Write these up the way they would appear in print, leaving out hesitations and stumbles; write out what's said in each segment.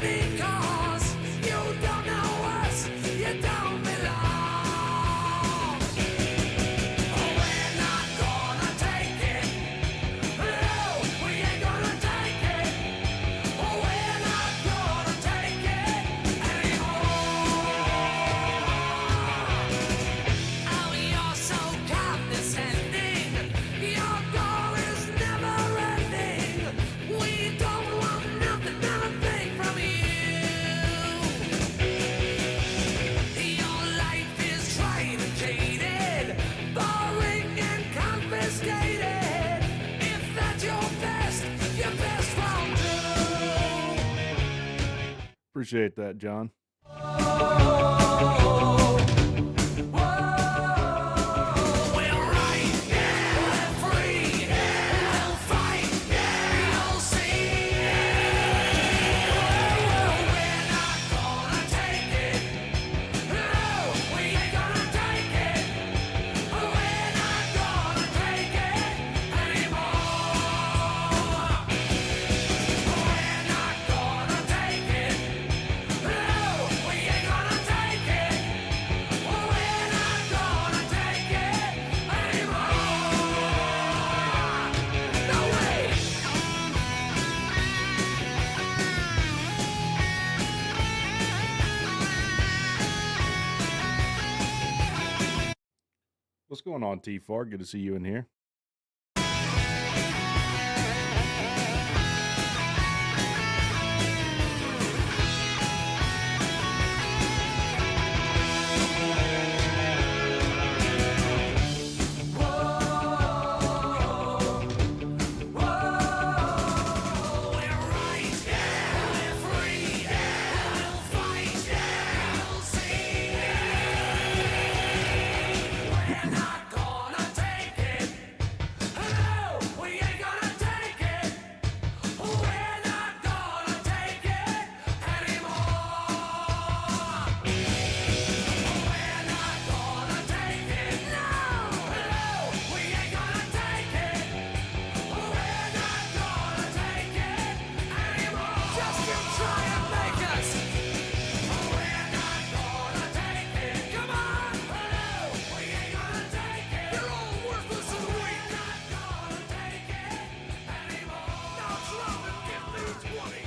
because you don't know us, you don't belong. Oh, we're not gonna take it. No, we ain't gonna take it. Oh, we're not gonna take it anymore. Oh, you're so condescending. Your goal is never ending. We don't want nothing from you. Your life is trade-jaded, boring and confiscated. If that's your best won't do. Appreciate that, John. We're right, yeah, we're free, yeah, we'll fight, yeah, you'll see. We're not gonna take it. No, we ain't gonna take it. We're not gonna take it anymore. We're not gonna take it. No, we ain't gonna take it. We're not gonna take it anymore. No way. What's going on, T4? Good to see you in here. We're right, yeah, we're free, yeah, we'll fight, yeah, you'll see. We're not gonna take it. No, we ain't gonna take it. We're not gonna take it anymore. We're not gonna take it. No, we ain't gonna take it. We're not gonna take it anymore. Just you try and make us. We're not gonna take it. Come on. No, we ain't gonna take it. You're all worthless and weak. Not gonna take it anymore. Now drum and give me 20.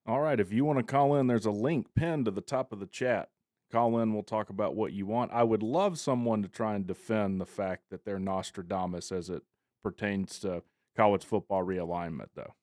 All right, if you want to call in, there's a link pinned to the top of the chat. Call in, we'll talk about what you want. I would love someone to try and defend the fact that they're Nostradamus as it pertains to college football realignment, though.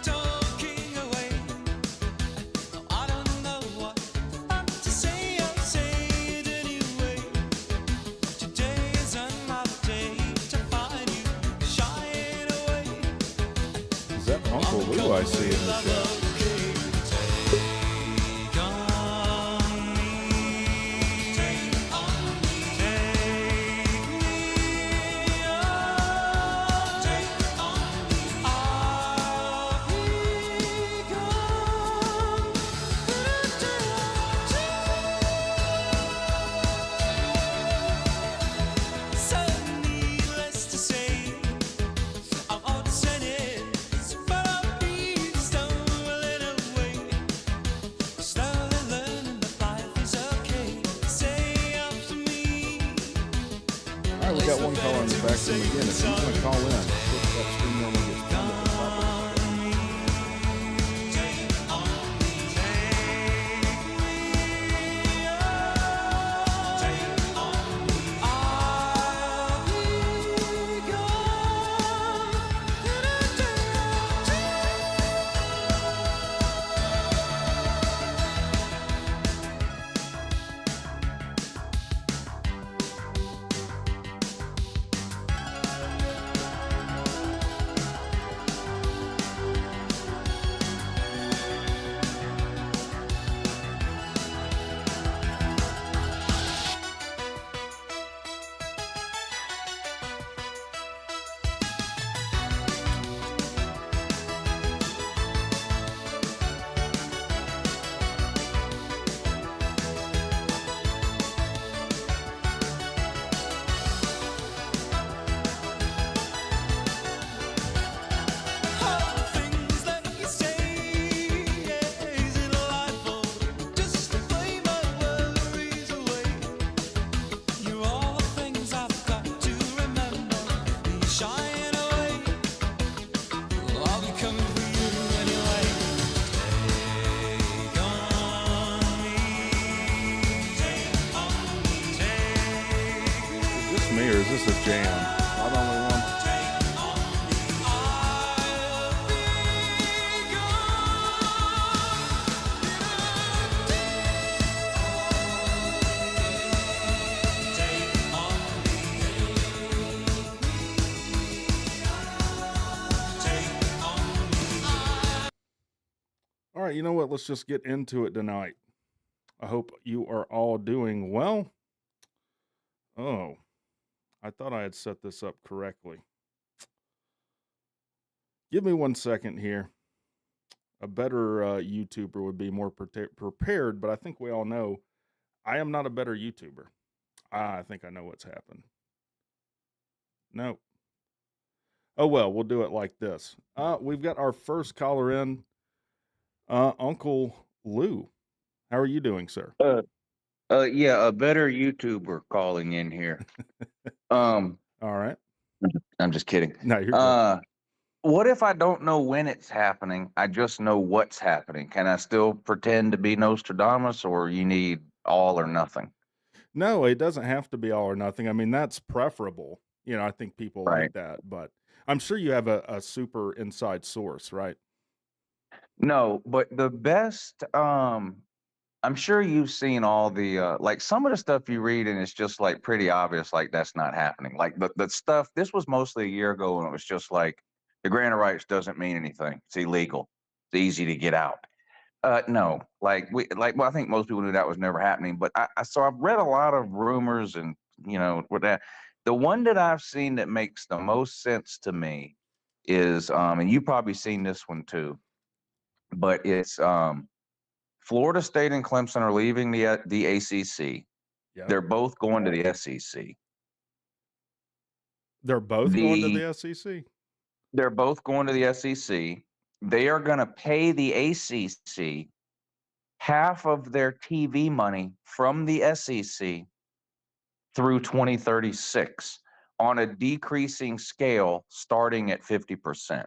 Talking away, I don't know what to say. I'll say it anyway. Today is another day to find you shying away. Is that Uncle Lou I see in the chat? Take on me, take on me, take me on, take on me. I'll be gone. So needless to say, I'm all saying, but I'll be stumbling away, slowly learning that life is okay. Say after me. All right, we got one caller in the back room again. If you want to call in, click that screen on the gets pinned at the top of the chat. me, or is this a jam? Am I the only one? All right, you know what? Let's just get into it tonight. I hope you are all doing well. Oh, I thought I had set this up correctly. Give me 1 second here. A better YouTuber would be more prepared, but I think we all know I am not a better YouTuber. I think I know what's happened. Nope. Oh well, we'll do it like this. We've got our first caller in, Uncle Lou. How are you doing, sir? Yeah, a better YouTuber calling in here. All right. I'm just kidding. No, you're good. What if I don't know when it's happening? I just know what's happening. Can I still pretend to be Nostradamus, or you need all or nothing? No, it doesn't have to be all or nothing. I mean, that's preferable. You know, I think people like Right. that, but I'm sure you have a super inside source, right? No, but the best, I'm sure you've seen all the like some of the stuff you read and it's just like pretty obvious, like that's not happening. Like the stuff, this was mostly a year ago, and it was just like the grant of rights doesn't mean anything. It's illegal. It's easy to get out. No, well, I think most people knew that was never happening. But so I've read a lot of rumors, and with that, the one that I've seen that makes the most sense to me is, and you've probably seen this one too, but it's Florida State and Clemson are leaving the ACC. Yeah. They're both going to the SEC. They're both going to the SEC. They're both going to the SEC. They are going to pay the ACC half of their TV money from the SEC through 2036 on a decreasing scale starting at 50%.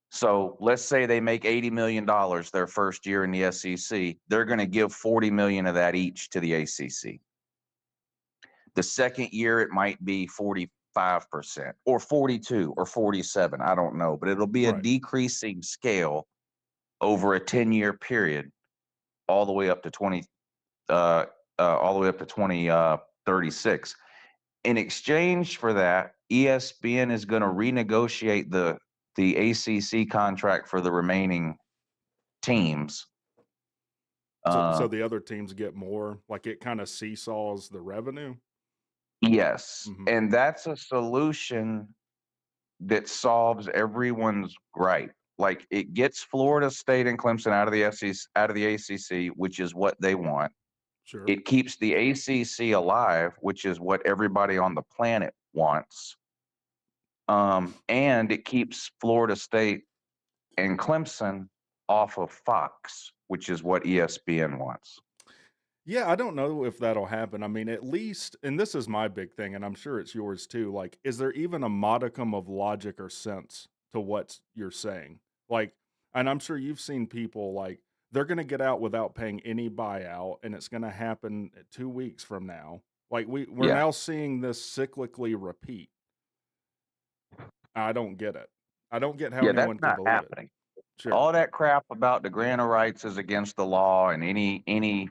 So let's say they make $80 million their first year in the SEC. They're going to give $40 million of that each to the ACC. The second year, it might be 45% or 42 or 47. I don't know, but it'll be a Right. decreasing scale over a 10-year period, all the way up to 2036. In exchange for that, ESPN is going to renegotiate the ACC contract for the remaining teams. So the other teams get more, like it kind of seesaws the revenue. Yes, Mhm. and that's a solution that solves everyone's gripe. Like it gets Florida State and Clemson out of the ACC, which is what they want. Sure. It keeps the ACC alive, which is what everybody on the planet wants. And it keeps Florida State and Clemson off of Fox, which is what ESPN wants. Yeah, I don't know if that'll happen. I mean, at least, and this is my big thing, and I'm sure it's yours too. Like, is there even a modicum of logic or sense to what you're saying? Like, and I'm sure you've seen people like they're going to get out without paying any buyout, and it's going to happen 2 weeks from now. Like, we're Yeah. now seeing this cyclically repeat. I don't get it. I don't get how Yeah, anyone that's can not believe it. happening. Sure. All that crap about the grant of rights is against the law, and any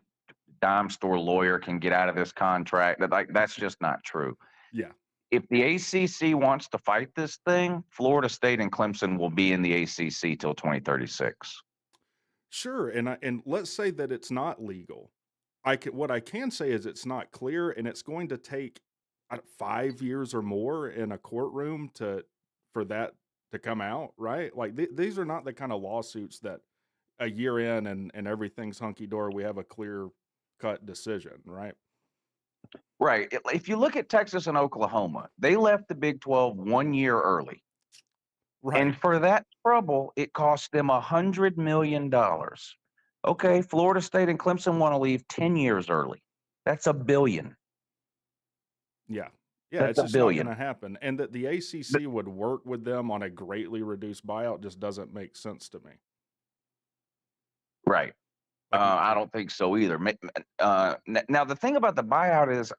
dime store lawyer can get out of this contract. That's just not true. Yeah. If the ACC wants to fight this thing, Florida State and Clemson will be in the ACC till 2036. Sure, and let's say that it's not legal. What I can say is it's not clear, and it's going to take 5 years or more in a courtroom for that to come out, right? Like these are not the kind of lawsuits that a year in and everything's hunky dory. We have a clear cut decision, right? Right. If you look at Texas and Oklahoma, they left the Big 12 1 year early. Right. And for that trouble, it cost them $100 million. Okay, Florida State and Clemson want to leave 10 years early. That's $1 billion. Yeah. Yeah, That's it's $1 just not going billion. to happen. And that the ACC would work with them on a greatly reduced buyout just doesn't make sense to me. Right. Like, I don't think so either. Now, the thing about the buyout is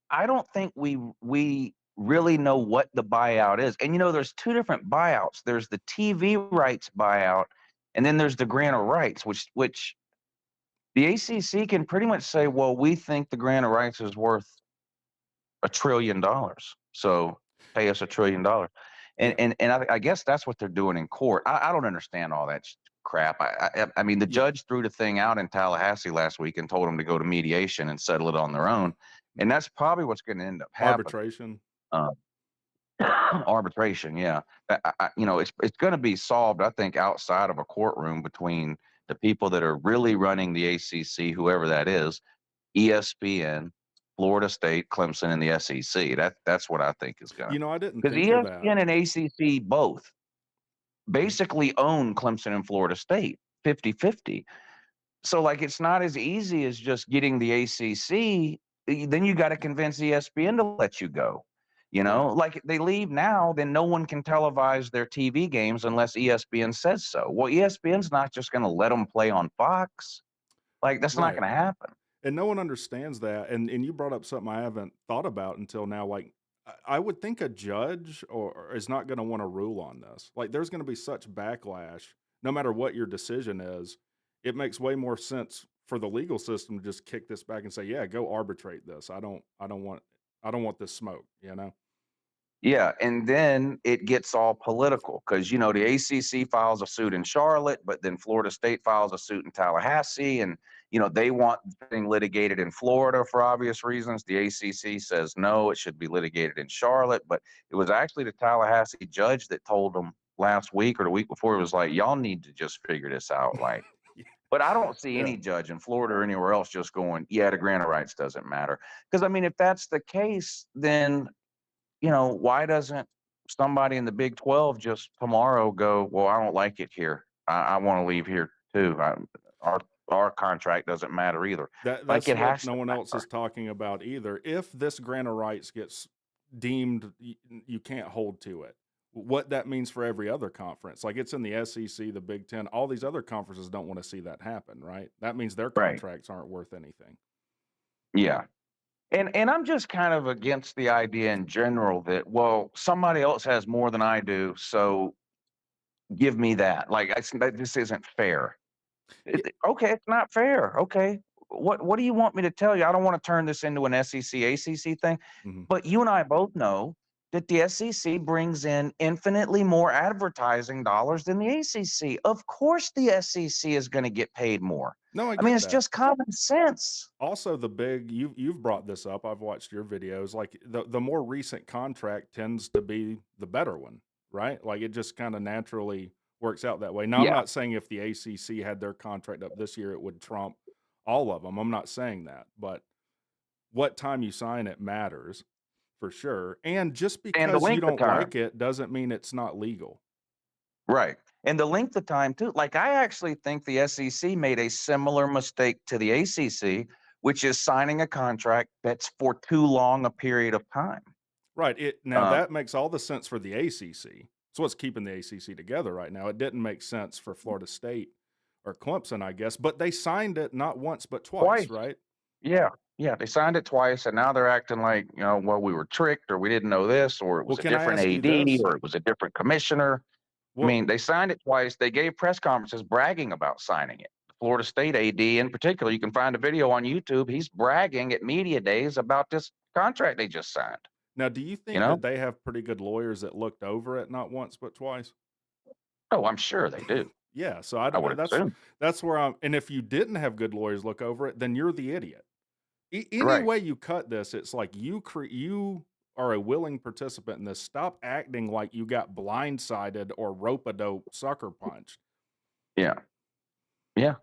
I don't think we really know what the buyout is. And there's two different buyouts. There's the TV rights buyout, and then there's the grant of rights, which the ACC can pretty much say, well, we think the grant of rights is worth $1 trillion, so pay us $1 trillion. And Yeah. and I guess that's what they're doing in court. I don't understand all that crap. I mean, the Yeah. judge threw the thing out in Tallahassee last week and told them to go to mediation and settle it on their own. And that's probably what's going to end up happening. Arbitration. Uh, arbitration, yeah. It's going to be solved, I think, outside of a courtroom between the people that are really running the ACC, whoever that is, ESPN, Florida State, Clemson, and the SEC. That's what I think is going to, I didn't because think of that. ESPN and ACC both basically own Clemson and Florida State 50-50. So like it's not as easy as just getting the ACC. Then you got to convince ESPN to let you go. Right. Like they leave now, then no one can televise their TV games unless ESPN says so. Well, ESPN's not just going to let them play on Fox. Like that's not Right. going to happen. And no one understands that. And you brought up something I haven't thought about until now. Like I would think a judge or is not going to want to rule on this. Like there's going to be such backlash, no matter what your decision is. It makes way more sense for the legal system to just kick this back and say, "Yeah, go arbitrate this. I don't want this smoke." Yeah, and then it gets all political because the ACC files a suit in Charlotte, but then Florida State files a suit in Tallahassee, and they want the thing litigated in Florida for obvious reasons. The ACC says no, it should be litigated in Charlotte, but it was actually the Tallahassee judge that told them last week or the week before. It was like, y'all need to just figure this out, like. But I don't see Yeah. any judge in Florida or anywhere else just going, yeah, the grant of rights doesn't matter. Because I mean, if that's the case, then why doesn't somebody in the Big 12 just tomorrow go, well, I don't like it here. I want to leave here too. Our contract doesn't matter either. Like That's it what has no to one else matter. is talking about either. If this grant of rights gets deemed you can't hold to it, what that means for every other conference, like it's in the SEC, the Big Ten, all these other conferences don't want to see that happen, right? That means their Right. contracts aren't worth anything. Yeah. And I'm just kind of against the idea in general that, well, somebody else has more than I do, so give me that. Like this isn't fair. Yeah. Okay, it's not fair. Okay. What do you want me to tell you? I don't want to turn this into an SEC ACC thing, Mhm. but you and I both know that the SEC brings in infinitely more advertising dollars than the ACC. Of course, the SEC is going to get paid more. No, I I mean, get it's that. just common sense. Also, you've brought this up. I've watched your videos. Like the more recent contract tends to be the better one, right? Like it just kind of naturally works out that way. Now, I'm Yeah. not saying if the ACC had their contract up this year, it would trump all of them. I'm not saying that, but what time you sign it matters for sure. And just And the because you length of don't time. like it doesn't mean it's not legal. Right. And the length of time, too. Like, I actually think the SEC made a similar mistake to the ACC, which is signing a contract that's for too long a period of time. Right. Now Um, that makes all the sense for the ACC. It's what's keeping the ACC together right now. It didn't make sense for Florida State or Clemson, I guess, but they signed it not once but twice, Twice. right? Yeah. Yeah. They signed it twice, and now they're acting like, well, we were tricked, or we didn't know this, or it Well, was a can I different ask you AD, this? or it was a different commissioner. I Well, mean, they signed it twice. They gave press conferences bragging about signing it. The Florida State AD in particular, you can find a video on YouTube. He's bragging at media days about this contract they just signed. now do you You think know? that they have pretty good lawyers that looked over it not once but twice? Oh, I'm sure they do. Yeah, so I would assume. that's where I'm. And if you didn't have good lawyers look over it, then you're the idiot. Any Right. way you cut this, it's like you are a willing participant in this. Stop acting like you got blindsided or rope-a-dope sucker punched. Yeah. Yeah.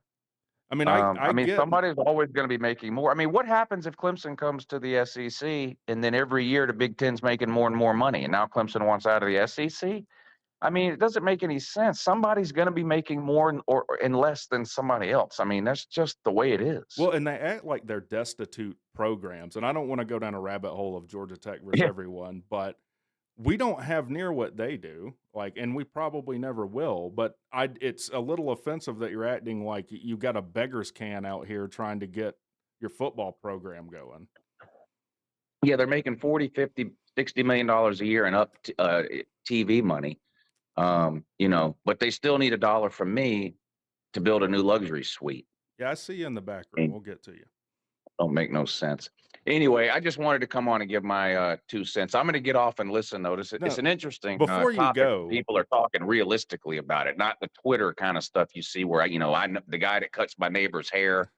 I mean, I I mean, get somebody's always going to be making more. I mean, what happens if Clemson comes to the SEC and then every year the Big Ten's making more and more money, and now Clemson wants out of the SEC? I mean, it doesn't make any sense. Somebody's going to be making more and less than somebody else. I mean, that's just the way it is. well, and they act like they're destitute programs, and I don't want to go down a rabbit hole of Georgia Tech versus Yeah. everyone, but we don't have near what they do, like, and we probably never will. But it's a little offensive that you're acting like you got a beggar's can out here trying to get your football program going. Yeah, they're making 40, 50, $60 million a year in TV money. But they still need $1 from me to build a new luxury suite. Yeah, I see you in the back room. We'll get to you. Don't make no sense. Anyway, I just wanted to come on and give my 2 cents. I'm going to get off and listen, though. It's No, an interesting before you topic. go, People are talking realistically about it, not the Twitter kind of stuff you see where, I know the guy that cuts my neighbor's hair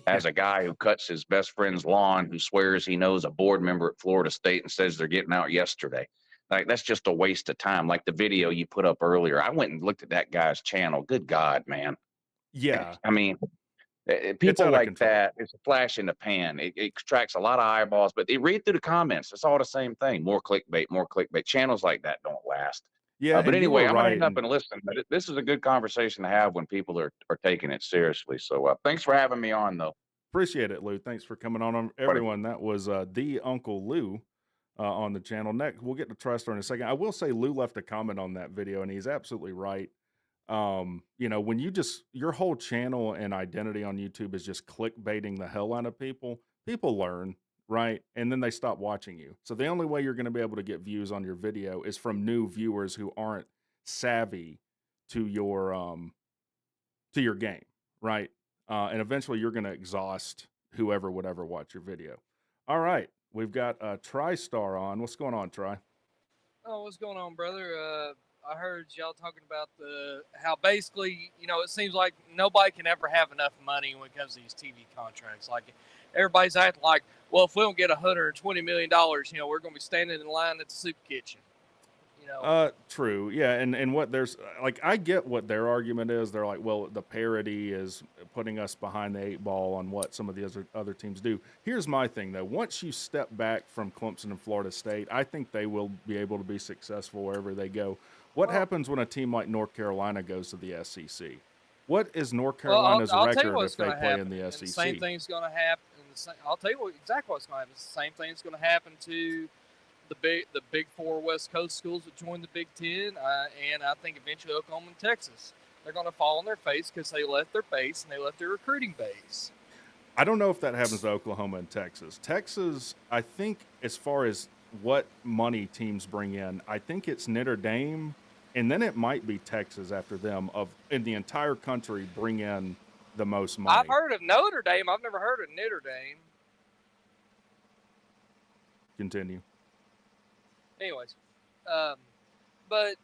as a guy who cuts his best friend's lawn, who swears he knows a board member at Florida State and says they're getting out yesterday. Like, that's just a waste of time. Like the video you put up earlier. I went and looked at that guy's channel. Good God, man. yeah, I mean, it's people out of like control. that, it's a flash in the pan. It attracts a lot of eyeballs, but they read through the comments. It's all the same thing. More clickbait, more clickbait. Channels like that don't last. Yeah, But and you anyway, were I'm going to right. hang up and listen. But this is a good conversation to have when people are taking it seriously. So thanks for having me on, though. Appreciate it, Lou. Thanks for coming on. Everyone, that was the Uncle Lou on the channel. Next, we'll get to TriStar in a second. I will say Lou left a comment on that video, and he's absolutely right. When your whole channel and identity on YouTube is just clickbaiting the hell out of people learn, right? And then they stop watching you. So the only way you're going to be able to get views on your video is from new viewers who aren't savvy to your game, right? And eventually you're going to exhaust whoever would ever watch your video. All right, we've got TriStar on. What's going on, Tri? Oh, what's going on, brother? I heard y'all talking about how basically, it seems like nobody can ever have enough money when it comes to these TV contracts. Like, everybody's acting like, well, if we don't get $120 million, we're going to be standing in line at the soup kitchen. True. Yeah. And what there's like, I get what their argument is. They're like, well, the parity is putting us behind the 8 ball on what some of the other teams do. Here's my thing though. Once you step back from Clemson and Florida State, I think they will be able to be successful wherever they go. What happens when a team like North Carolina goes to the SEC? What is North Carolina's record if they play in the SEC? The same thing's going to happen. I'll tell you exactly what's going to happen. It's the same thing's going to happen to the big 4 West Coast schools that joined the Big Ten, and I think eventually Oklahoma and Texas. They're going to fall on their face because they left their base and they left their recruiting base. I don't know if that happens to Oklahoma and Texas. Texas, I think, as far as what money teams bring in, I think it's Notre Dame, and then it might be Texas after them in the entire country bring in the most money. I've heard of Notre Dame. I've never heard of Notre Dame. Continue. Anyways, but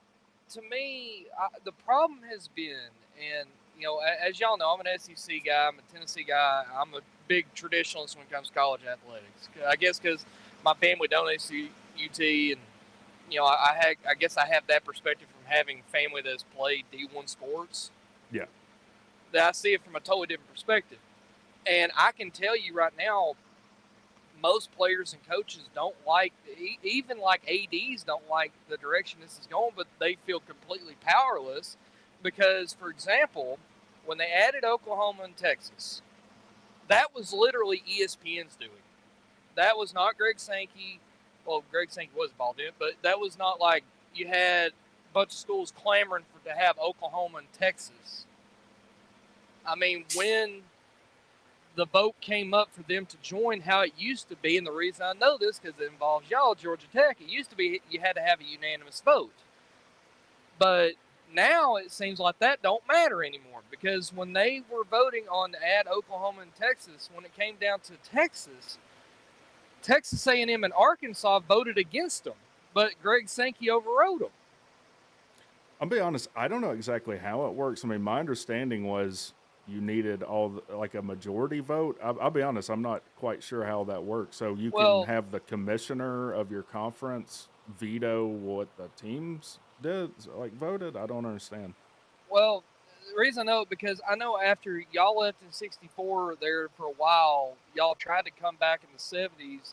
to me, the problem has been, and as y'all know, I'm an SEC guy, I'm a Tennessee guy, I'm a big traditionalist when it comes to college athletics. I guess because my family donates to UT, and I guess I have that perspective from having family that's played D1 sports. Yeah, that I see it from a totally different perspective, and I can tell you right now, most players and coaches don't like, even like ADs don't like the direction this is going, but they feel completely powerless because, for example, when they added Oklahoma and Texas, that was literally ESPN's doing. That was not Greg Sankey. Well, Greg Sankey was involved in it, but that was not like you had a bunch of schools clamoring to have Oklahoma and Texas. I mean, when the vote came up for them to join, how it used to be, and the reason I know this because it involves y'all, Georgia Tech, it used to be you had to have a unanimous vote. But now it seems like that don't matter anymore because when they were voting on to add Oklahoma and Texas, when it came down to Texas A&M and Arkansas voted against them, but Greg Sankey overrode them. I'll be honest, I don't know exactly how it works. I mean, my understanding was you needed like a majority vote. I'll be honest, I'm not quite sure how that works. So you can have the commissioner of your conference veto what the teams voted? I don't understand. Well, the reason I know because I know after y'all left in 64 there for a while, y'all tried to come back in the 70s,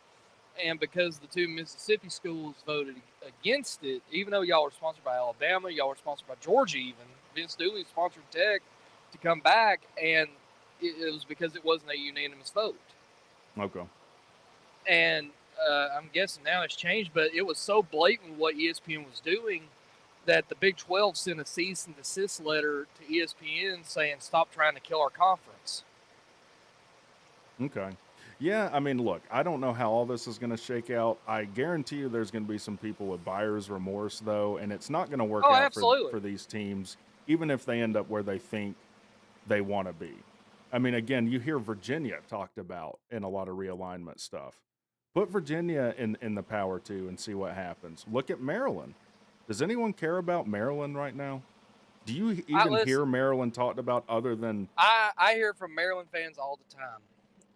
and because the 2 Mississippi schools voted against it, even though y'all were sponsored by Alabama, y'all were sponsored by Georgia even, Vince Dooley sponsored Tech to come back, and it was because it wasn't a unanimous vote. Okay. And I'm guessing now it's changed, but it was so blatant what ESPN was doing that the Big 12 sent a cease and desist letter to ESPN saying, stop trying to kill our conference. Okay. Yeah, I mean, look, I don't know how all this is going to shake out. I guarantee you there's going to be some people with buyer's remorse, though, and it's not going to work Oh, out absolutely. for these teams, even if they end up where they think they want to be. I mean, again, you hear Virginia talked about in a lot of realignment stuff. Put Virginia in the power two and see what happens. Look at Maryland. Does anyone care about Maryland right now? Do you even Listen, hear Maryland talked about other than I hear from Maryland fans all the time,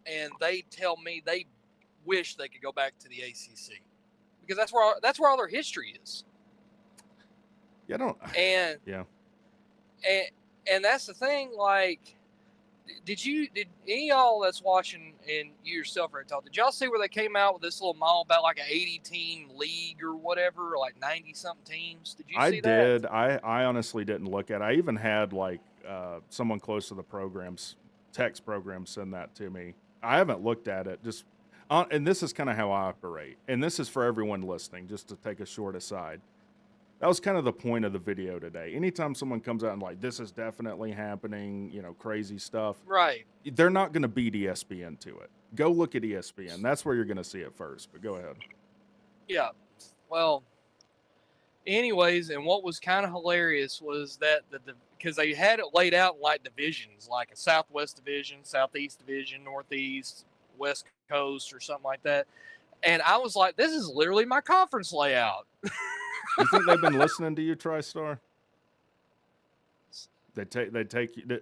and they tell me they wish they could go back to the ACC because that's where all their history is. yeah, I don't And yeah. and that's the thing. Like, did any of y'all that's watching and you yourself, WreckTalk, did y'all see where they came out with this little model about like an 80 team league or whatever, like 90 something teams? Did you I see did. that? I honestly didn't look at it. I even had like someone close to the programs, text program, send that to me. I haven't looked at it. Just and this is kind of how I operate. And this is for everyone listening, just to take a short aside. That was kind of the point of the video today. Anytime someone comes out and like, this is definitely happening, crazy stuff, Right. they're not going to beat ESPN to it. Go look at ESPN. That's where you're going to see it first. But go ahead. Yeah. Well, anyways, and what was kind of hilarious was that because they had it laid out in like divisions, like a Southwest division, Southeast division, Northeast, West Coast, or something like that. And I was like, this is literally my conference layout. You think they've been listening to you, TriStar? They take you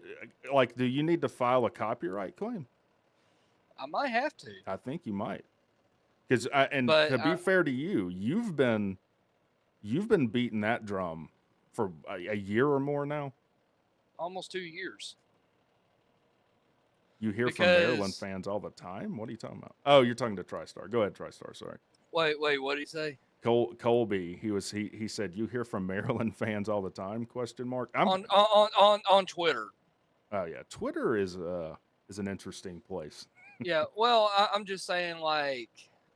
like. Do you need to file a copyright claim? I might have to. I think you might, because to be fair to you, you've been beating that drum for a year or more now. Almost 2 years. You hear from Maryland fans all the time. What are you talking about? Oh, you're talking to TriStar. Go ahead, TriStar. Sorry. Wait, what did he say? Colby, he said you hear from Maryland fans all the time? Question mark. On Twitter. Oh yeah, Twitter is an interesting place. Yeah, well, I'm just saying, like,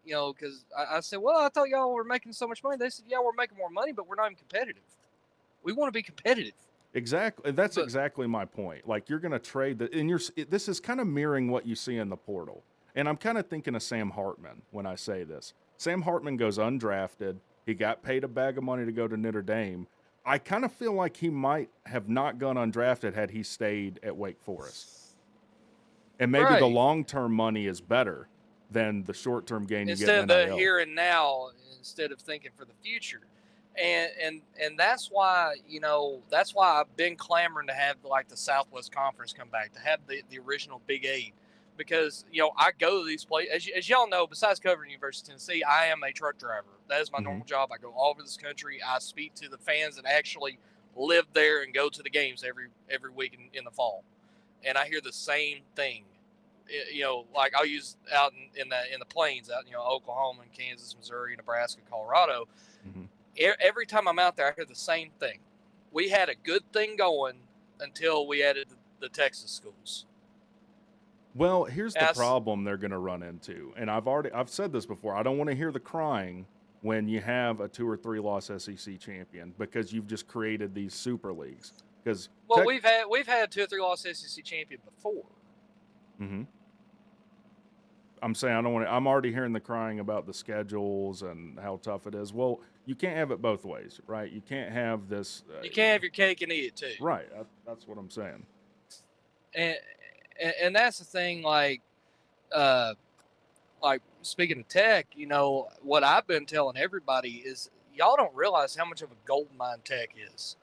because I said, well, I thought y'all were making so much money. They said, yeah, we're making more money, but we're not even competitive. We want to be competitive. Exactly. That's exactly my point. Like, you're going to trade this is kind of mirroring what you see in the portal. And I'm kind of thinking of Sam Hartman when I say this. Sam Hartman goes undrafted. He got paid a bag of money to go to Notre Dame. I kind of feel like he might have not gone undrafted had he stayed at Wake Forest. And maybe the long-term money is better than the short-term gain you get in NIL. Instead of the here and now, instead of thinking for the future. And that's why, that's why I've been clamoring to have like the Southwest Conference come back, to have the original Big 8. Because, I go to these places, as y'all know, besides covering University of Tennessee, I am a truck driver. That is my normal job. I go all over this country. I speak to the fans that actually live there and go to the games every week in the fall. And I hear the same thing. Like I'll use out in the plains, out Oklahoma and Kansas, Missouri, Nebraska, Colorado. Mm-hmm. Every time I'm out there, I hear the same thing. We had a good thing going until we added the Texas schools. Well, here's the problem they're going to run into, and I've said this before. I don't want to hear the crying when you have a 2 or 3 loss SEC champion because you've just created these super leagues. Because we've had 2 or 3 loss SEC champion before. Mm-hmm. I'm saying I don't want to. I'm already hearing the crying about the schedules and how tough it is. Well, you can't have it both ways, right? You can't have this. You can't have your cake and eat it too. Right. That's what I'm saying. And that's the thing. Like speaking of Tech, what I've been telling everybody is y'all don't realize how much of a gold mine Tech is.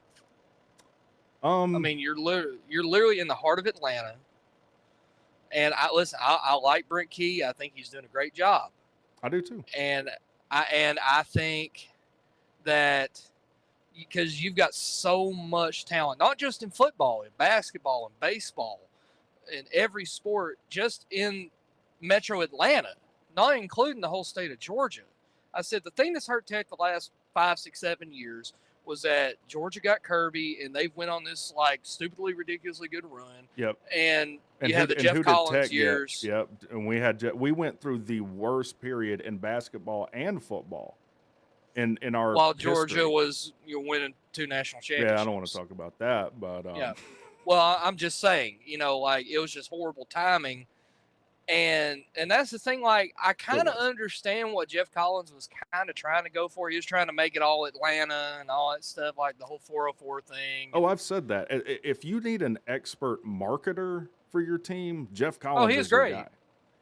I mean, you're literally in the heart of Atlanta. And I like Brent Key. I think he's doing a great job. I do too. And I think that because you've got so much talent, not just in football, in basketball, and baseball, in every sport, just in Metro Atlanta, not including the whole state of Georgia. I said the thing that's hurt Tech the last 5, 6, 7 years was that Georgia got Kirby, and they've went on this like stupidly, ridiculously good run. Yep. And you had the Jeff Collins years. Yep. And we went through the worst period in basketball and football in our while Georgia history. was winning 2 national championships. Yeah, I don't want to talk about that, but yeah. Well, I'm just saying, like it was just horrible timing And that's the thing. Like, I It kind of was. understand what Jeff Collins was kind of trying to go for. He was trying to make it all Atlanta and all that stuff, like the whole 404 thing. Oh, I've said that. If you need an expert marketer for your team, Jeff Oh, Collins he was is your great. guy.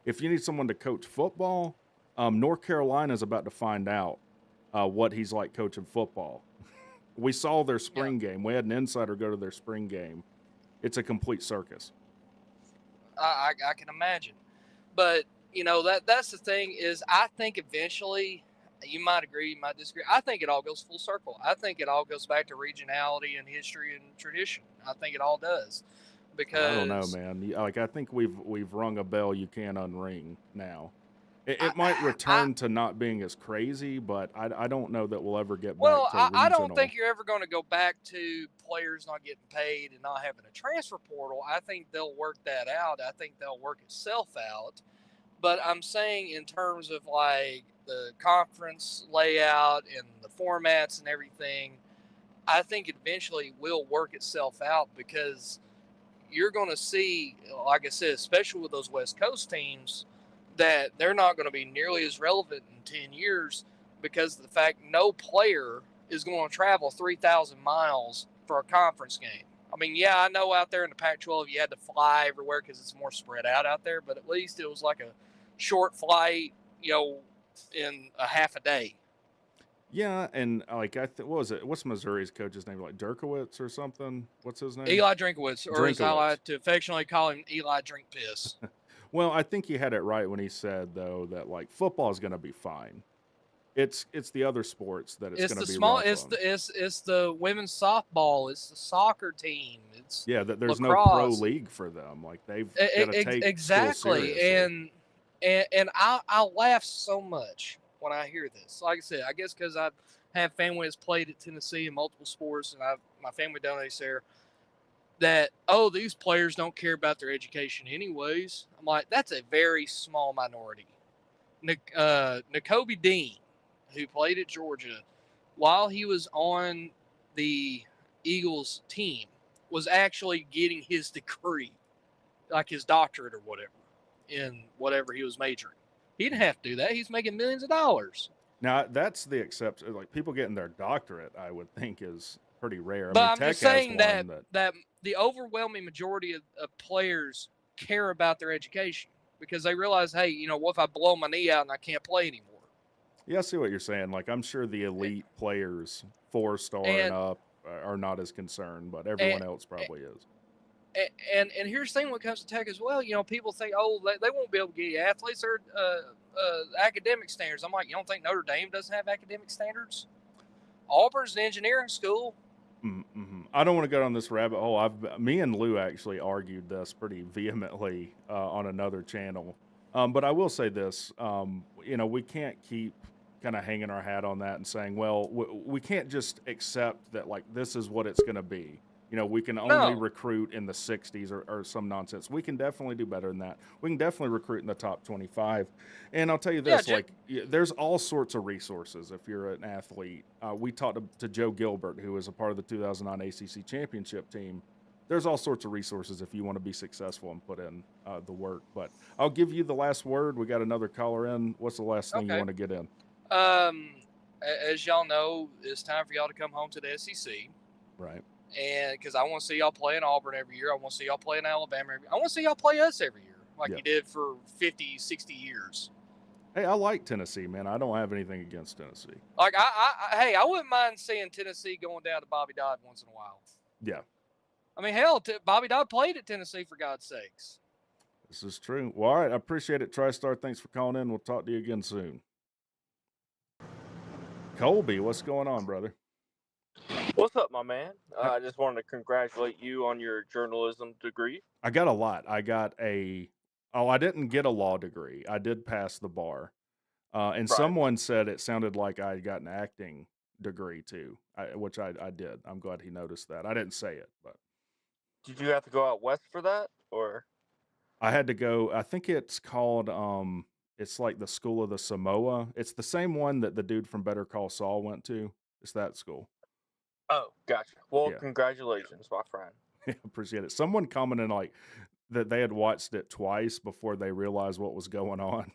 If you need someone to coach football, North Carolina is about to find out what he's like coaching football. We saw their Yeah. spring game. We had an insider go to their spring game. It's a complete circus. I can imagine. But you know, that's the thing is, I think eventually, you might agree, you might disagree. I think it all goes full circle. I think it all goes back to regionality and history and tradition. I think it all does, I don't know, because man. Like, I think we've rung a bell you can't unring now. It I, might I return to not being as crazy, but I don't know that we'll ever get well, back to I don't regional. think you're ever going to go back to players not getting paid and not having a transfer portal. I think they'll work that out. I think they'll work itself out. But I'm saying, in terms of like the conference layout and the formats and everything, I think it eventually will work itself out, because you're going to see, like I said, especially with those West Coast teams, that they're not going to be nearly as relevant in 10 years, because of the fact no player is going to travel 3,000 miles for a conference game. I mean, yeah, I know out there in the Pac-12 you had to fly everywhere because it's more spread out there, but at least it was like a short flight, in a half a day. Yeah, and like what was it? What's Missouri's coach's name? Like Dirkowitz or something? What's his name? Eli Drinkowitz, or as I Drinkowitz. like to affectionately call him, Eli Drink Piss. Well, I think he had it right when he said though that like football is going to be fine. It's the other sports that it's It's going the to be small. rough It's on. it's the women's softball. It's the soccer team. It's Yeah, that there's no pro lacrosse. league for them. Like they've got to take school Exactly. seriously. And I laugh so much when I hear this. Like I said, I guess because I have family that's played at Tennessee in multiple sports, and my family donates there. That, oh, these players don't care about their education anyways. I'm like, that's a very small minority. N'Kobe Dean, who played at Georgia, while he was on the Eagles team, was actually getting his degree, like his doctorate or whatever, in whatever he was majoring. He didn't have to do that. He's making millions of dollars. Now that's the exception. Like people getting their doctorate, I would think is pretty rare. I But mean, I'm Tech just has saying one that the overwhelming majority of players care about their education, because they realize, hey, what if I blow my knee out and I can't play anymore? Yeah, I see what you're saying. Like I'm sure the elite players, 4-star and And up, are not as concerned, but everyone and else probably is. and here's the thing when it comes to Tech as well. People think, oh, they won't be able to get athletes or academic standards. I'm like, you don't think Notre Dame doesn't have academic standards? Auburn's an engineering school. Mm-hmm. I don't want to go down this rabbit hole. Me and Lou actually argued this pretty vehemently on another channel. But I will say this: we can't keep kind of hanging our hat on that and saying, well, we can't just accept that like this is what it's going to be. We can only No. recruit in the 60s or some nonsense. We can definitely do better than that. We can definitely recruit in the top 25. And I'll tell you Yeah, this, there's all sorts of resources if you're an athlete. We talked to Joe Gilbert, who was a part of the 2009 ACC championship team. There's all sorts of resources if you want to be successful and put in the work. But I'll give you the last word. We got another caller in. What's the last thing you Okay. want to get in? As y'all know, it's time for y'all to come home to the SEC. Right. And because I want to see y'all play in Auburn every year. I want to see y'all play in Alabama every year. I want to see y'all play us every year, like Yeah. you did for 50, 60 years. Hey, I like Tennessee, man. I don't have anything against Tennessee. Like, hey, I wouldn't mind seeing Tennessee going down to Bobby Dodd once in a while. Yeah. I mean, hell, Bobby Dodd played at Tennessee, for God's sakes. This is true. Well, all right. I appreciate it, TriStar. Thanks for calling in. We'll talk to you again soon. Colby, what's going on, brother? What's up, my man? I just wanted to congratulate you on your journalism degree. I got a lot. I didn't get a law degree. I did pass the bar. And Right. someone said it sounded like I got an acting degree too, which I did. I'm glad he noticed that. I didn't say it, but Did you have to go out west for that, or? I had to go. I think it's called, it's like the School of the Samoa. It's the same one that the dude from Better Call Saul went to. It's that school. Oh, gotcha. Well, Yeah. congratulations, my friend. Appreciate it. Someone commented like, that they had watched it twice before they realized what was going on.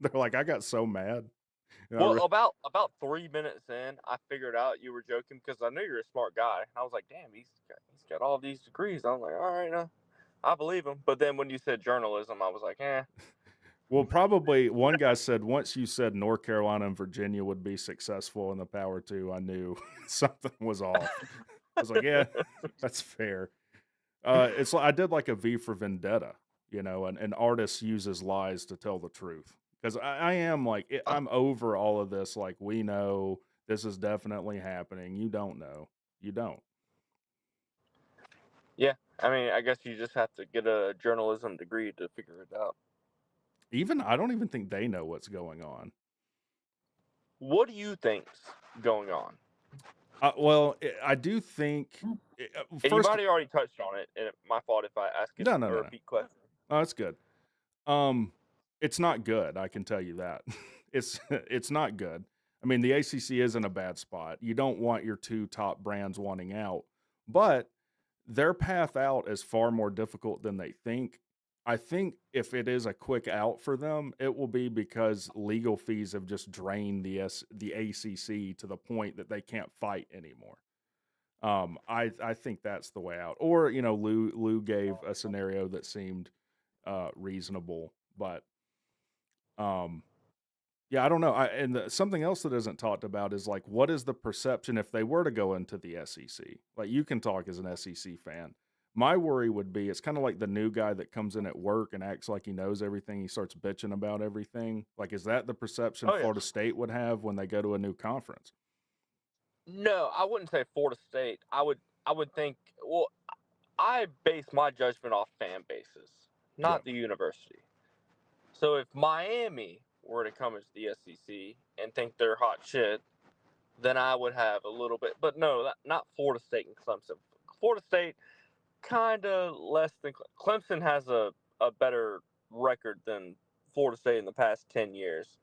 They're like, I got so mad. And I Well, re- about 3 minutes in, I figured out you were joking because I knew you're a smart guy. I was like, damn, he's got all these degrees. I'm like, all right, no, I believe him. But then when you said journalism, I was like, eh. well, probably one guy said once you said North Carolina and Virginia would be successful in the Power Two, I knew something was off. I was like, yeah, that's fair. It's like I did like a V for Vendetta, you know, and an artist uses lies to tell the truth. Because I am like, I'm over all of this. Like, we know this is definitely happening. You don't know. You don't. Yeah, I mean, I guess you just have to get a journalism degree to figure it out. I don't even think they know what's going on. What do you think's going on? Well, I do think, And you first, might have already touched on it, and my fault if I ask it no. a repeat question. Oh, that's good. It's not good. I can tell you that. It's not good. I mean, the ACC is in a bad spot. You don't want your two top brands wanting out, but their path out is far more difficult than they think. I think if it is a quick out for them, it will be because legal fees have just drained the ACC to the point that they can't fight anymore. I think that's the way out. Or you know, Lou gave a scenario that seemed reasonable, but yeah, I don't know. Something else that isn't talked about is like, what is the perception if they were to go into the SEC? Like, you can talk as an SEC fan. My worry would be it's kind of like the new guy that comes in at work and acts like he knows everything. He starts bitching about everything. Like, is that the perception Oh, yeah. Florida State would have when they go to a new conference? No, I wouldn't say Florida State. I would think. Well, I base my judgment off fan bases, not the university. So if Miami were to come into the SEC and think they're hot shit, then I would have a little bit. But no, not Florida State and Clemson. Florida State kind of less than Clemson has a better record than Florida State in the past 10 years.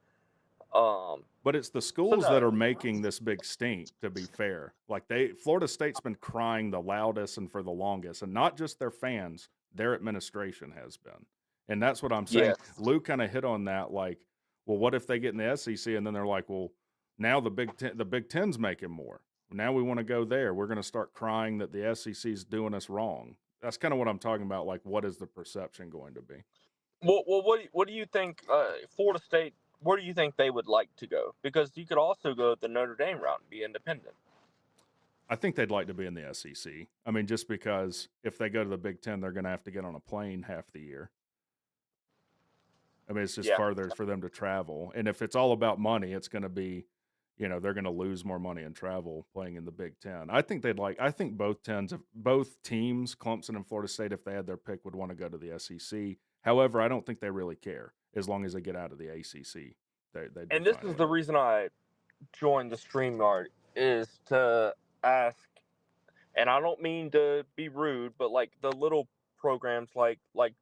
But it's the schools that are making this big stink, to be fair. Like Florida State's been crying the loudest and for the longest, and not just their fans, their administration has been. And that's what I'm saying. Yes. Lou kind of hit on that, like, well, what if they get in the SEC and then they're like, well, now the Big Ten's making more. Now we want to go there. We're going to start crying that the SEC's doing us wrong. That's kind of what I'm talking about. Like, what is the perception going to be? Well, what do you think? Florida State. Where do you think they would like to go? Because you could also go the Notre Dame route and be independent. I think they'd like to be in the SEC. I mean, just because if they go to the Big Ten, they're going to have to get on a plane half the year. I mean, it's just farther for them to travel. And if it's all about money, it's going to be, you know, they're going to lose more money in travel playing in the Big Ten. I think both teams, Clemson and Florida State, if they had their pick, would want to go to the SEC. However, I don't think they really care as long as they get out of the ACC. And this is the reason I joined the StreamYard is to ask, and I don't mean to be rude, but like the little programs like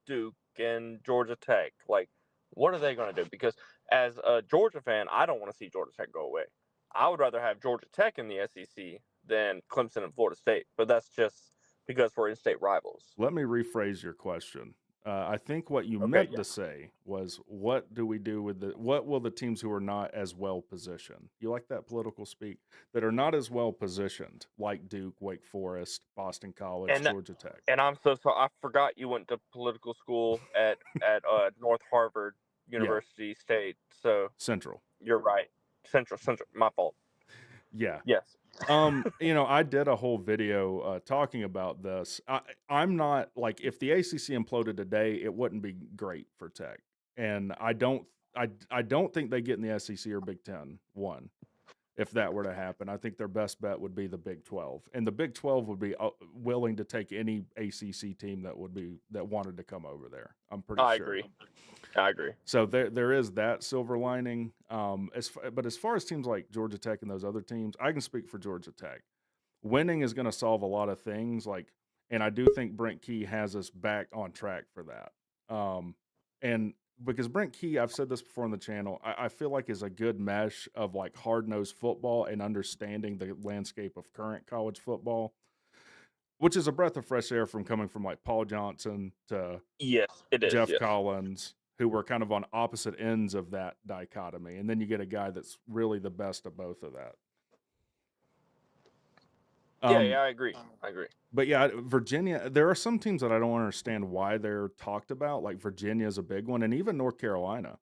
Duke and Georgia Tech, like what are they going to do? Because as a Georgia fan, I don't want to see Georgia Tech go away. I would rather have Georgia Tech in the SEC than Clemson and Florida State, but that's just because we're in-state rivals. Let me rephrase your question. I think what you meant to say was, what do we do with what will the teams who are not as well positioned? You like that political speak? That are not as well positioned, like Duke, Wake Forest, Boston College, Georgia Tech. And I'm so sorry. I forgot you went to political school at North Harvard University State. So Central. You're right. Central. My fault. Yeah. Yes. You know, I did a whole video talking about this. I'm not like, if the ACC imploded today, it wouldn't be great for Tech, and I don't think they get in the SEC or Big Ten. One, if that were to happen, I think their best bet would be the Big 12, and the Big 12 would be willing to take any ACC team that wanted to come over there. I'm pretty sure. I agree. So there is that silver lining. But as far as teams like Georgia Tech and those other teams, I can speak for Georgia Tech. Winning is going to solve a lot of things. And I do think Brent Key has us back on track for that. And because Brent Key, I've said this before on the channel, I feel like is a good mesh of like hard-nosed football and understanding the landscape of current college football which is a breath of fresh air from coming from like Paul Johnson to Yes, it is. Jeff Yes. Collins, who were kind of on opposite ends of that dichotomy. And then you get a guy that's really the best of both of that. Yeah, I agree. But yeah, Virginia, there are some teams that I don't understand why they're talked about. Like Virginia is a big one, and even North Carolina.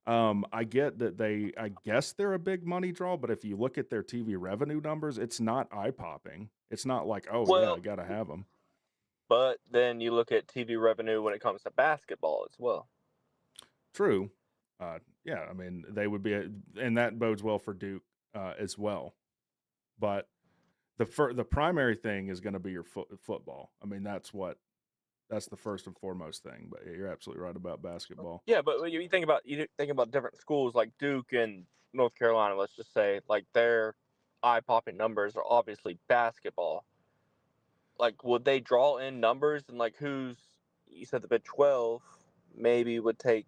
I get that I guess they're a big money draw, but if you look at their TV revenue numbers, it's not eye popping. It's not like, oh yeah, Well, I gotta have them. but then you look at TV revenue when it comes to basketball as well. True. Yeah, I mean they would be, and that bodes well for Duke as well. But the primary thing is going to be your football. I mean that's the first and foremost thing. But yeah, you're absolutely right about basketball. Yeah, but when you think about different schools like Duke and North Carolina, let's just say, like their eye-popping numbers are obviously basketball. Like, would they draw in numbers and like you said the Big 12 maybe would take?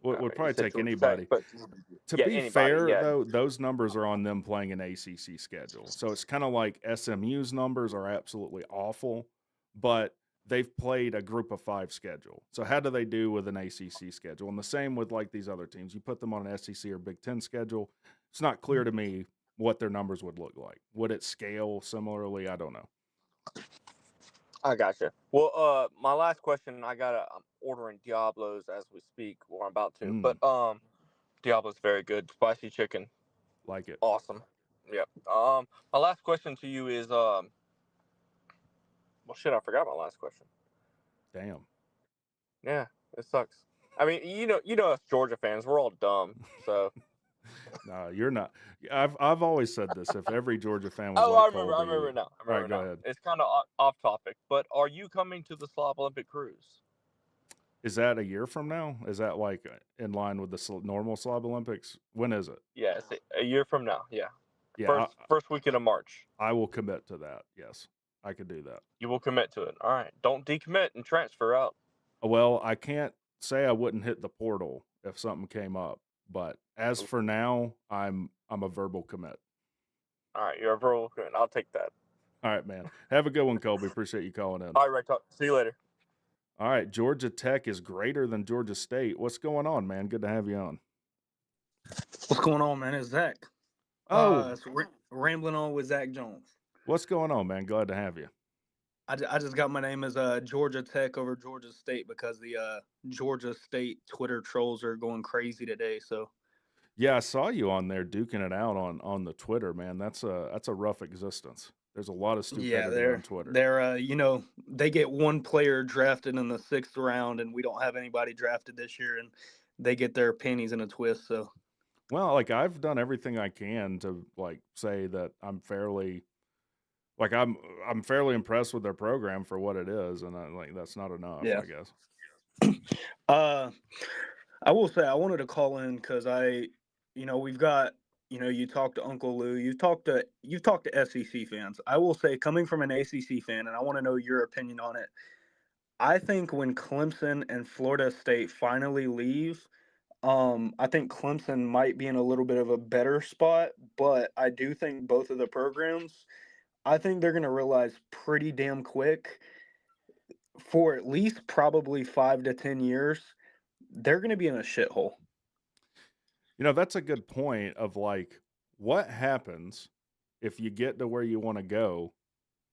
Would probably take Georgia anybody. Tech, but To yeah, be anybody. fair, Yeah, though, those numbers are on them playing an ACC schedule. So it's kind of like SMU's numbers are absolutely awful, but they've played a group of 5 schedule. So how do they do with an ACC schedule? And the same with like these other teams. You put them on an SEC or Big Ten schedule. It's not clear to me what their numbers would look like. Would it scale similarly? I don't know. I gotcha. Well, my last question, I'm ordering Diablos as we speak, or I'm about to. But Diablo's very good. Spicy chicken, Like it. awesome. Yep. My last question to you is well, shit, I forgot my last question. Damn. Yeah, it sucks. I mean, you know us Georgia fans, we're all dumb. So. No, you're not. I've always said this. If every Georgia fan was Oh, like I remember. Colby, I remember now. all right, go ahead. It's kind of off topic, but are you coming to the Slob Olympic cruise? Is that a year from now? Is that like in line with the normal Slob Olympics? When is it? Yeah, it's a year from now. Yeah. Yeah, First weekend of March. I will commit to that. Yes, I could do that. You will commit to it. All right. Don't decommit and transfer out. Well, I can't say I wouldn't hit the portal if something came up, but as for now, I'm a verbal commit. All right, you're a verbal commit. I'll take that. All right, man. Have a good one, Colby. Appreciate you calling in. All right, ReckTalk. See you later. All right, Georgia Tech is greater than Georgia State. What's going on, man? Good to have you on. What's going on, man? It's Zach. Oh, Rambling on with Zach Jones. what's going on, man? Glad to have you. I just got my name as Georgia Tech over Georgia State because the Georgia State Twitter trolls are going crazy today. So Yeah, I saw you on there duking it out on the Twitter, man. That's a rough existence. There's a lot of stupidity on Twitter. they're they get one player drafted in the 6th round, and we don't have anybody drafted this year, and they get their panties in a twist. So Well, like I've done everything I can to like say that I'm fairly impressed with their program for what it is, and that's not enough, Yeah. I guess. I will say I wanted to call in because we've got, you talked to Uncle Lou, you've talked to SEC fans. I will say, coming from an ACC fan, and I want to know your opinion on it. I think when Clemson and Florida State finally leave, I think Clemson might be in a little bit of a better spot, but I do think both of the programs, I think they're going to realize pretty damn quick, for at least probably 5 to 10 years, they're going to be in a shithole. That's a good point of like what happens if you get to where you want to go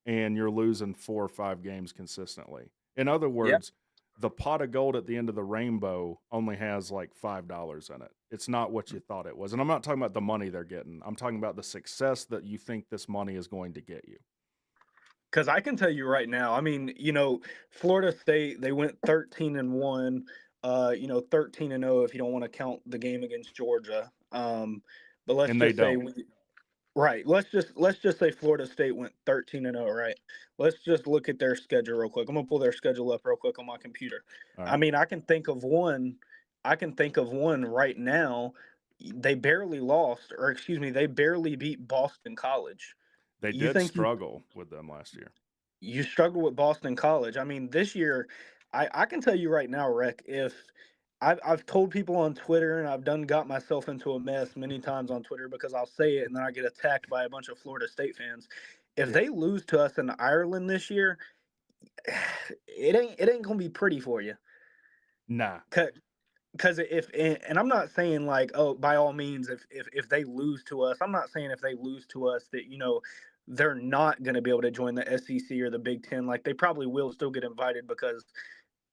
and you're losing 4 or 5 games consistently. In other words, the pot of gold at the end of the rainbow only has like $5 in it. It's not what you thought it was. And I'm not talking about the money they're getting. I'm talking about the success that you think this money is going to get you. Because I can tell you right now, I mean, Florida State, they went 13-1, 13-0 if you don't want to count the game against Georgia. But let's And just they say don't. right. Let's just say Florida State went 13-0, right? Let's just look at their schedule real quick. I'm gonna pull their schedule up real quick on my computer. All I right. mean, I can think of one right now. They barely lost, or excuse me, they barely beat Boston College. They You did think struggle with them last year. you struggle with Boston College? I mean, this year, I can tell you right now, Rick, if I've told people on Twitter, and I've got myself into a mess many times on Twitter because I'll say it and then I get attacked by a bunch of Florida State fans. If Yeah. they lose to us in Ireland this year, it ain't gonna be pretty for you. Nah. Because if and I'm not saying like, oh, by all means, if they lose to us, I'm not saying if they lose to us that they're not going to be able to join the SEC or the Big Ten. Like they probably will still get invited because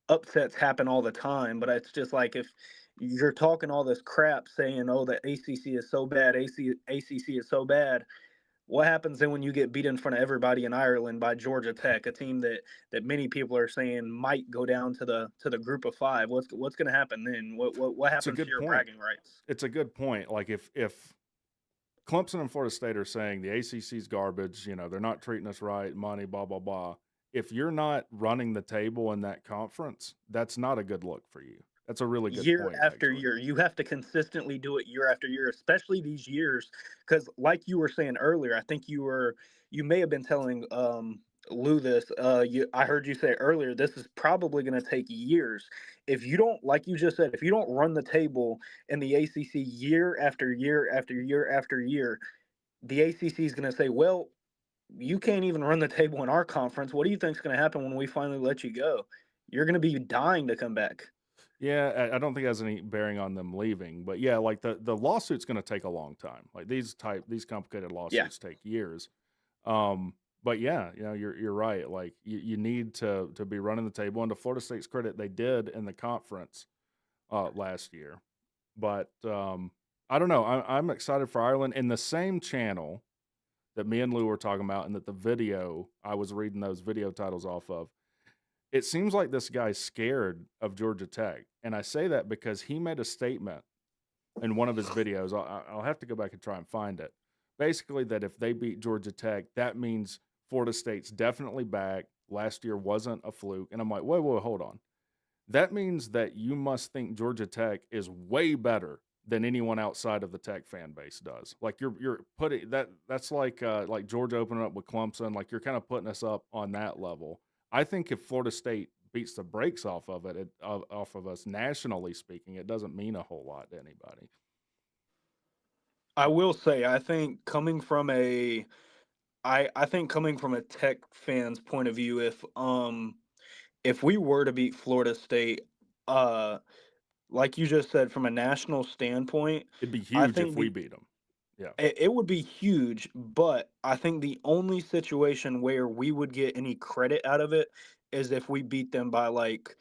upsets happen all the time. But it's just like if you're talking all this crap saying, oh, the ACC is so bad, ACC is so bad. What happens then when you get beat in front of everybody in Ireland by Georgia Tech, a team that many people are saying might go down to the group of five? What's going to happen then? What It's a happens to good your point. bragging rights? It's a good point. Like if Clemson and Florida State are saying the ACC's garbage, they're not treating us right, money, blah blah blah. If you're not running the table in that conference, that's not a good look for you. That's a really good Year point, after actually. year, you have to consistently do it year after year, especially these years. Because, like you were saying earlier, I think you may have been telling Lou this. I heard you say earlier, this is probably going to take years. If you don't, like you just said, if you don't run the table in the ACC year after year after year after year, the ACC is going to say, well, you can't even run the table in our conference. What do you think is going to happen when we finally let you go? You're going to be dying to come back. Yeah, I don't think it has any bearing on them leaving, but yeah, like the lawsuit's going to take a long time. Like these complicated Yeah. lawsuits take years. But yeah, you're right. Like you need to be running the table. And to Florida State's credit, they did in the conference last year. But I don't know. I'm excited for Ireland. In the same channel that me and Lou were talking about, and that the video I was reading those video titles off of, it seems like this guy's scared of Georgia Tech. And I say that because he made a statement in one of his videos. I'll have to go back and try and find it. Basically, that if they beat Georgia Tech, that means Florida State's definitely back. Last year wasn't a fluke. And I'm like, wait, hold on. That means that you must think Georgia Tech is way better than anyone outside of the Tech fan base does. Like you're putting that's like Georgia opening up with Clemson. Like you're kind of putting us up on that level. I think if Florida State beats the brakes off of off of us nationally speaking, it doesn't mean a whole lot to anybody. I will say, I think coming from a Tech fan's point of view, if we were to beat Florida State, uh, like you just said, from a national standpoint, It'd be I huge if think we beat them. Yeah. it would be huge. But I think the only situation where we would get any credit out of it is if we beat them by like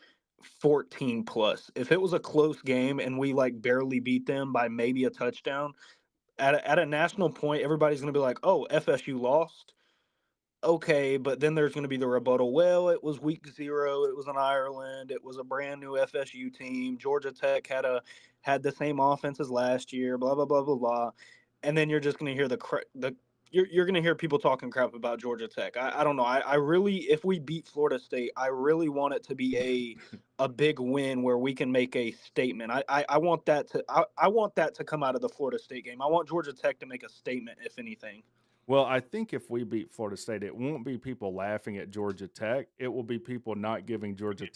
14 plus. If it was a close game and we like barely beat them by maybe a touchdown, at a national point, everybody's going to be like, "Oh, FSU lost." Okay, but then there's going to be the rebuttal. Well, it was week 0. It was in Ireland. It was a brand new FSU team. Georgia Tech had the same offense as last year. Blah blah blah blah blah. And then you're just going to hear you're going to hear people talking crap about Georgia Tech. I don't know. I really, if we beat Florida State, I really want it to be a big win where we can make a statement. I want that I want that to come out of the Florida State game. I want Georgia Tech to make a statement, if anything. Well, I think if we beat Florida State, it won't be people laughing at Georgia Tech. It will be people not giving Georgia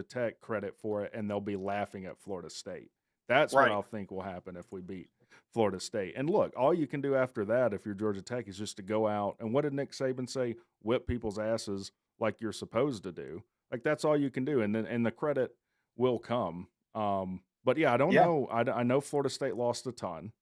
Tech credit for it, and they'll be laughing at Florida State. That's what Right. I'll think will happen if we beat Florida State. And look, all you can do after that, if you're Georgia Tech, is just to go out and what did Nick Saban say? Whip people's asses like you're supposed to do. Like that's all you can do, and then the credit will come. But yeah, I don't Yeah. know. I know Florida State lost a ton.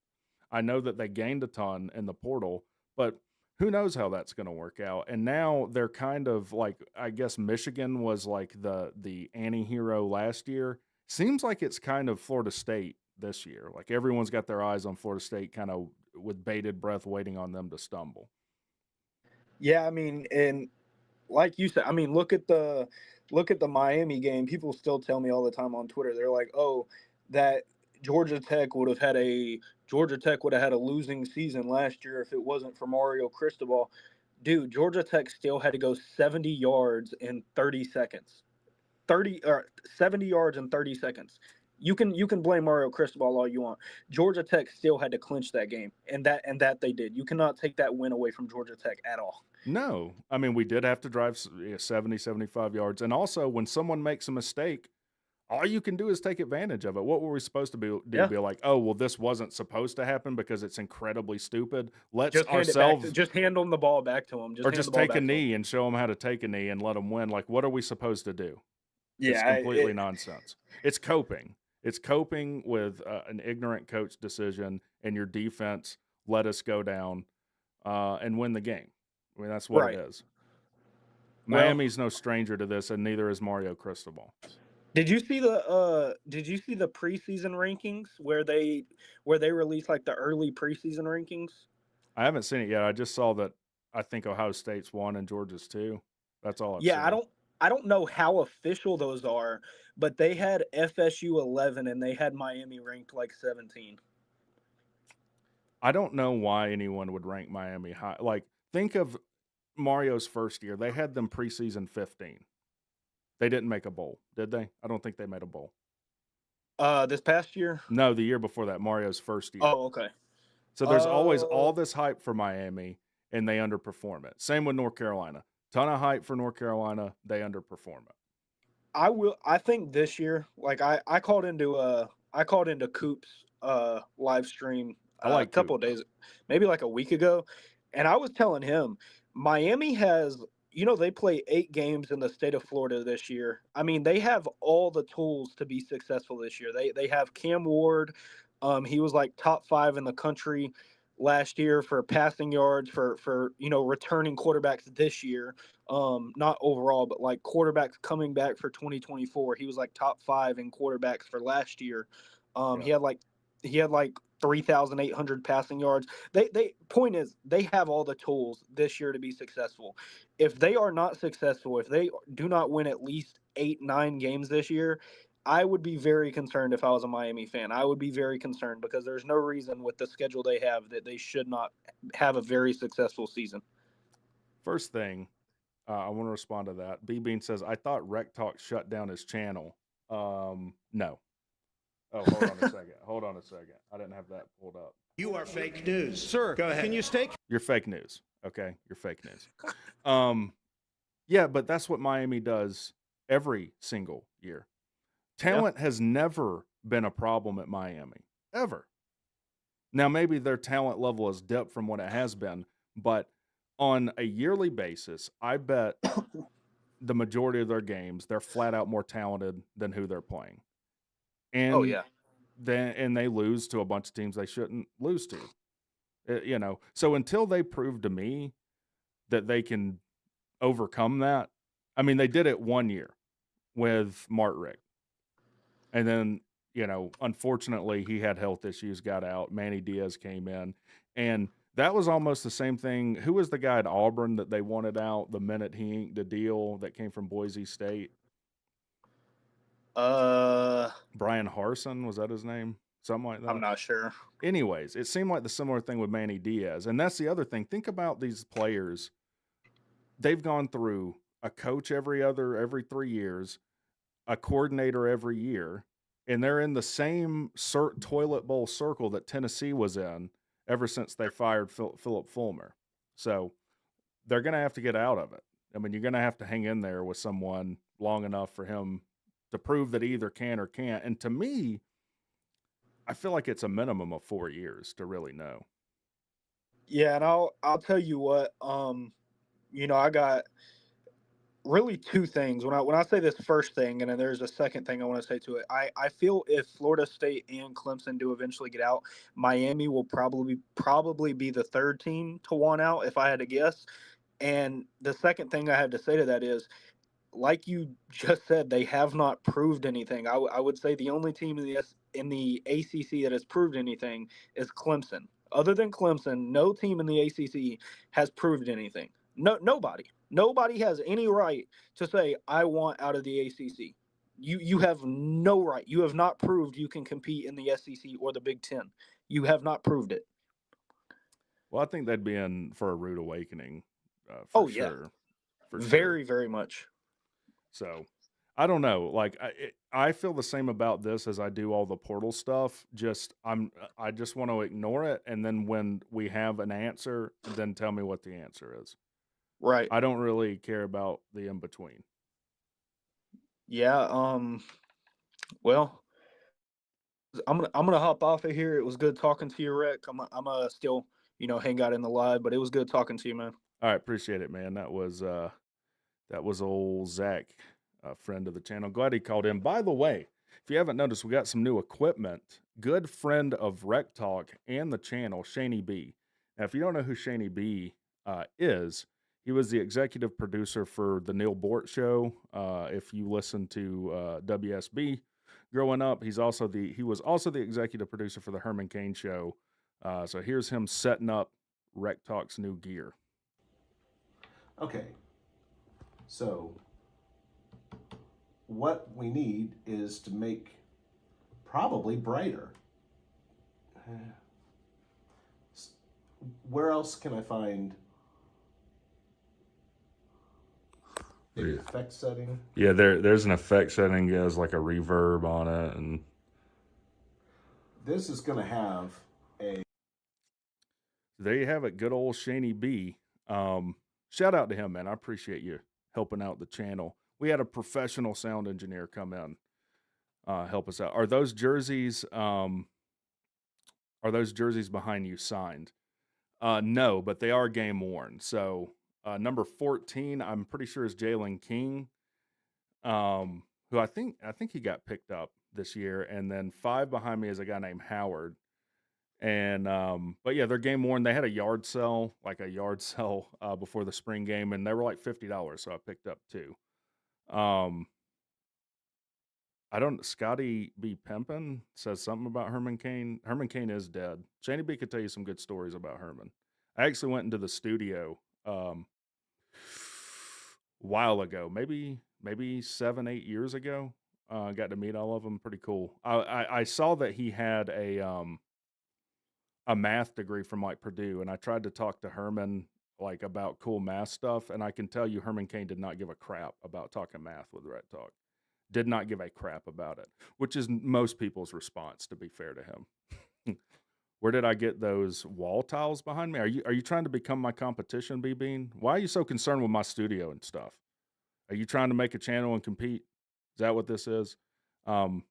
I know that they gained a ton in the portal, but who knows how that's going to work out? And now they're kind of like, I guess Michigan was like the anti-hero last year. Seems like it's kind of Florida State this year. Like everyone's got their eyes on Florida State, kind of with bated breath, waiting on them to stumble. Yeah, I mean, and like you said, I mean, look at the Miami game. People still tell me all the time on Twitter. They're like, "Oh, that Georgia Tech would have had a losing season last year if it wasn't for Mario Cristobal." Dude, Georgia Tech still had to go 70 yards in 30 seconds. 30 or 70 yards in 30 seconds. You can blame Mario Cristobal all you want. Georgia Tech still had to clinch that game, and that they did. You cannot take that win away from Georgia Tech at all. No, I mean, we did have to drive 70, 75 yards. And also, when someone makes a mistake, all you can do is take advantage of it. What were we supposed to do? Yeah. Be like, oh, well, this wasn't supposed to happen because it's incredibly stupid. Let's Just hand it back. ourselves, Just hand them the ball back to them. Just or hand the just ball take a back to them. knee and show them how to take a knee and let them win. Like, what are we supposed to do? It's Yeah, completely nonsense. It's coping. It's coping with an ignorant coach decision, and your defense let us go down and win the game. I mean, that's what right. it is. Well, Miami's no stranger to this, and neither is Mario Cristobal. did you see the preseason rankings where they released like the early preseason rankings? I haven't seen it yet. I just saw that I think Ohio State's 1 and Georgia's 2. That's all I've Yeah, seen. I don't know how official those are, but they had FSU 11 and they had Miami ranked like 17. I don't know why anyone would rank Miami high. Like, think of Mario's first year. They had them preseason 15. They didn't make a bowl, did they? I don't think they made a bowl. This past year? No, the year before that, Mario's first year. Oh, okay. So there's always all this hype for Miami, and they underperform it. Same with North Carolina. Ton of hype for North Carolina. They underperform it. I think this year, like I called into Coop's live stream I like a couple of days, maybe like a week ago, and I was telling him Miami has, they play 8 games in the state of Florida this year. I mean, they have all the tools to be successful this year. They have Cam Ward. He was like top 5 in the country last year for passing yards for returning quarterbacks this year. Not overall, but like quarterbacks coming back for 2024. He was like top 5 in quarterbacks for last year. He had like 3,800 passing yards. They point is they have all the tools this year to be successful. If they are not successful, if they do not win at least 8-9 games this year, I would be very concerned if I was a Miami fan. I would be very concerned because there's no reason with the schedule they have that they should not have a very successful season. First thing, I want to respond to that. B Bean says, I thought WreckTalk shut down his channel. No. Oh, hold on a second. I didn't have that pulled up. You are fake news. Sir, go ahead. Can you stay? You're fake news. Okay, you're fake news. Yeah, but that's what Miami does every single year. Talent has never been a problem at Miami, ever. Now, maybe their talent level has dipped from what it has been, but on a yearly basis, I bet the majority of their games, they're flat out more talented than who they're playing. And Oh yeah. and they lose to a bunch of teams they shouldn't lose to. So until they prove to me that they can overcome that, I mean, they did it 1 year with Martrick. And then, unfortunately, he had health issues, got out. Manny Diaz came in. And that was almost the same thing. Who was the guy at Auburn that they wanted out the minute he inked the deal that came from Boise State? Brian Harsin, was that his name? Something like that. I'm not sure. Anyways, it seemed like the similar thing with Manny Diaz. And that's the other thing. Think about these players. They've gone through a coach every 3 years, a coordinator every year, and they're in the same toilet bowl circle that Tennessee was in ever since they fired Philip Fulmer. So they're going to have to get out of it. I mean, you're going to have to hang in there with someone long enough for him to prove that he either can or can't. And to me, I feel like it's a minimum of 4 years to really know. Yeah, and I'll tell you what, I got really 2 things. When I say this first thing, and then there's a second thing I want to say to it. I feel if Florida State and Clemson do eventually get out, Miami will probably be the third team to want out, if I had to guess. And the second thing I have to say to that is, like you just said, they have not proved anything. I would say the only team in the ACC that has proved anything is Clemson. Other than Clemson, no team in the ACC has proved anything. Nobody has any right to say, I want out of the ACC. You have no right. You have not proved you can compete in the SEC or the Big Ten. You have not proved it. Well, I think they'd be in for a rude awakening. For sure. Yeah. For sure. Very, very much. So, I don't know. Like, I feel the same about this as I do all the portal stuff. I just want to ignore it, and then when we have an answer, then tell me what the answer is. Right. I don't really care about the in between. Yeah. Well, I'm gonna hop off of here. It was good talking to you, Rick. I'm still hang out in the live, but it was good talking to you, man. All right, appreciate it, man. That was old Zach, a friend of the channel. Glad he called in. By the way, if you haven't noticed, we got some new equipment. Good friend of WreckTalk and the channel, Shaney B. Now, if you don't know who Shaney B is, he was the executive producer for the Neil Bort Show. If you listen to WSB growing up, he was also the executive producer for the Herman Cain Show. So here's him setting up WreckTalk's new gear. Okay, so what we need is to make probably brighter. Where else can I find the effect setting? Yeah, there's an effect setting. Has like a reverb on it, and This is going to have a there you have it. Good old Shaney B. Shout out to him, man. I appreciate you helping out the channel. We had a professional sound engineer come in, help us out. Are those jerseys behind you signed? No, but they are game worn. So number 14, I'm pretty sure is Jalen King, who I think he got picked up this year. And then 5 behind me is a guy named Howard. And but yeah, they're game worn. They had a yard sale before the spring game, and they were like $50, so I picked up 2. Scotty B. Pimpin says something about Herman Cain. Herman Cain is dead. Shaney B could tell you some good stories about Herman. I actually went into the studio a while ago, maybe 7-8 years ago. Got to meet all of them. Pretty cool. I saw that he had a math degree from like Purdue, and I tried to talk to Herman like about cool math stuff, and I can tell you Herman Cain did not give a crap about talking math with Red Talk. Did not give a crap about it, which is most people's response, to be fair to him. Where did I get those wall tiles behind me? Are you trying to become my competition, B Bean? Why are you so concerned with my studio and stuff? Are you trying to make a channel and compete? Is that what this is? How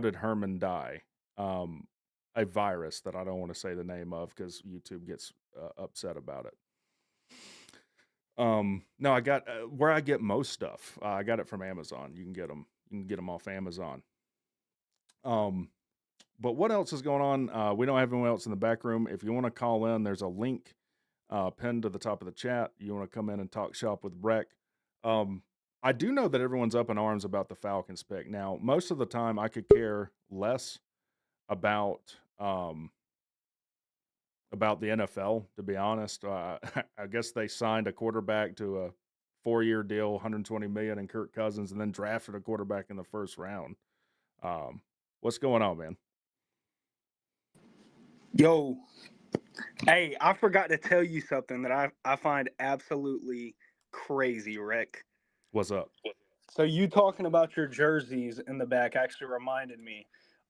did Herman die? A virus that I don't want to say the name of because YouTube gets upset about it. No, I got where I get most stuff. I got it from Amazon. You can get them. You can get them off Amazon. But what else is going on? We don't have anyone else in the back room. If you want to call in, there's a link pinned to the top of the chat. You want to come in and talk shop with Breck. I do know that everyone's up in arms about the Falcons pick. Now, most of the time, I could care less about the NFL, to be honest. I guess they signed a quarterback to a 4-year deal, $120 million, and Kirk Cousins, and then drafted a quarterback in the first round. What's going on, man? Yo, hey, I forgot to tell you something that I find absolutely crazy, Rick. What's up? So you talking about your jerseys in the back actually reminded me.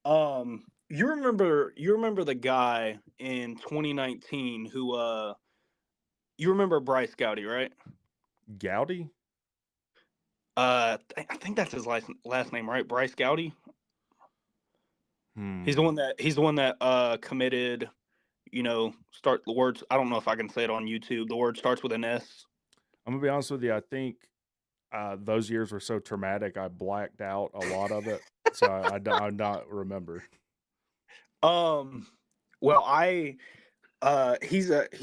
You remember the guy in 2019 who you remember Bryce Gowdy, right? Gowdy? I think that's his last name, right? Bryce Gowdy. He's Hmm. the one that committed. Start the words. I don't know if I can say it on YouTube. The word starts with an S. I'm gonna be honest with you. I think those years were so traumatic, I blacked out a lot of it, so I not remember. Well, he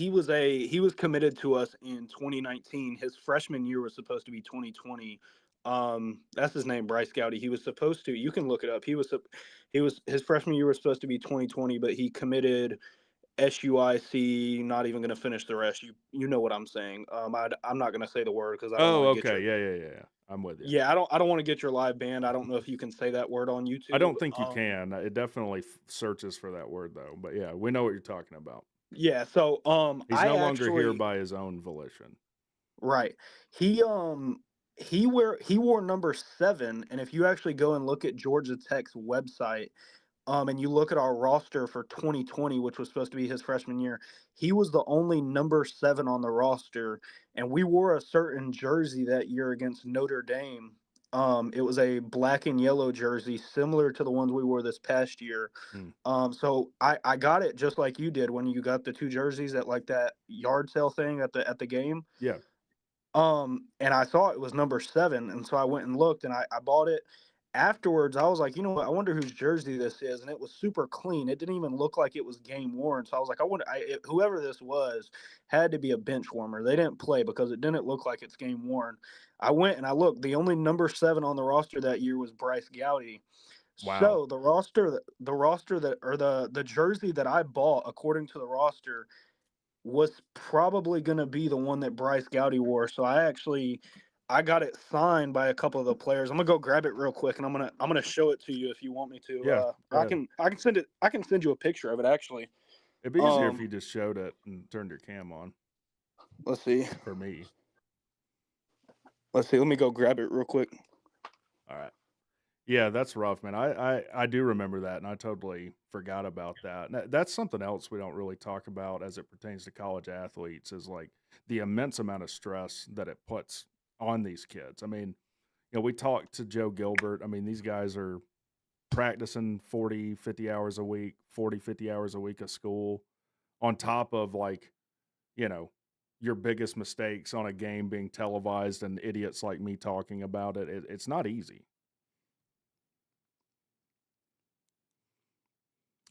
was committed to us in 2019. His freshman year was supposed to be 2020. That's his name, Bryce Gowdy. He was supposed to. You can look it up. His freshman year was supposed to be 2020, but he committed SUIC. Not even going to finish the rest. You know what I'm saying. I'm not going to say the word because I don't Oh, want to get okay. your Yeah. I'm with you. yeah. I don't want to get your live banned. I don't know if you can say that word on YouTube. I don't think you can. It definitely searches for that word though. But yeah, we know what you're talking about. Yeah. So He's I no longer here actually by his own volition. right. He wore number 7, and if you actually go and look at Georgia Tech's website, and you look at our roster for 2020, which was supposed to be his freshman year, he was the only number 7 on the roster, and we wore a certain jersey that year against Notre Dame, It was a black and yellow jersey, similar to the ones we wore this past year. Mm. So I got it just like you did when you got the 2 jerseys at like that yard sale thing at the game. Yeah. And I saw it was number 7, and so I went and looked, and I bought it. Afterwards, I was like, you know what? I wonder whose jersey this is, and it was super clean. It didn't even look like it was game worn. So I was like, whoever this was had to be a bench warmer. They didn't play because it didn't look like it's game worn. I went and I looked. The only number 7 on the roster that year was Bryce Gowdy. Wow. So the jersey that I bought, according to the roster, was probably going to be the one that Bryce Gowdy wore. So I got it signed by a couple of the players. I'm gonna go grab it real quick, and I'm gonna show it to you if you want me to. Yeah, go I ahead. can send you a picture of it actually. It'd be easier if Um, you just showed it and turned your cam on let's see. for me. Let me go grab it real quick. All right. Yeah, that's rough, man. I do remember that, and I totally forgot about that. That's something else we don't really talk about as it pertains to college athletes is like the immense amount of stress that it puts on these kids. I mean, we talked to Joe Gilbert. I mean, these guys are practicing 40, 50 hours a week, 40, 50 hours a week of school on top of like, your biggest mistakes on a game being televised and idiots like me talking about it. It's not easy.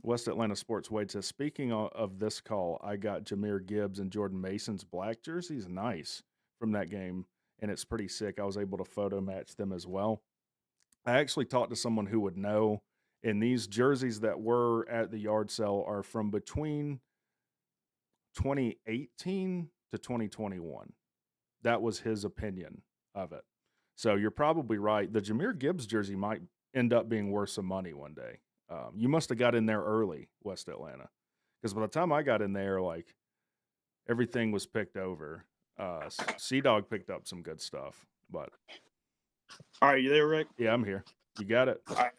West Atlanta Sports Wade says, speaking of this call, I got Jahmyr Gibbs and Jordan Mason's black jerseys. Nice from that game. And it's pretty sick. I was able to photo match them as well. I actually talked to someone who would know. And these jerseys that were at the yard sale are from between 2018 to 2021. That was his opinion of it. So you're probably right. The Jahmyr Gibbs jersey might end up being worth some money one day. You must have got in there early, West Atlanta, because by the time I got in there, like everything was picked over. Sea Dog picked up some good stuff, but All right, you there, Rick? yeah, I'm here. You got it. All right.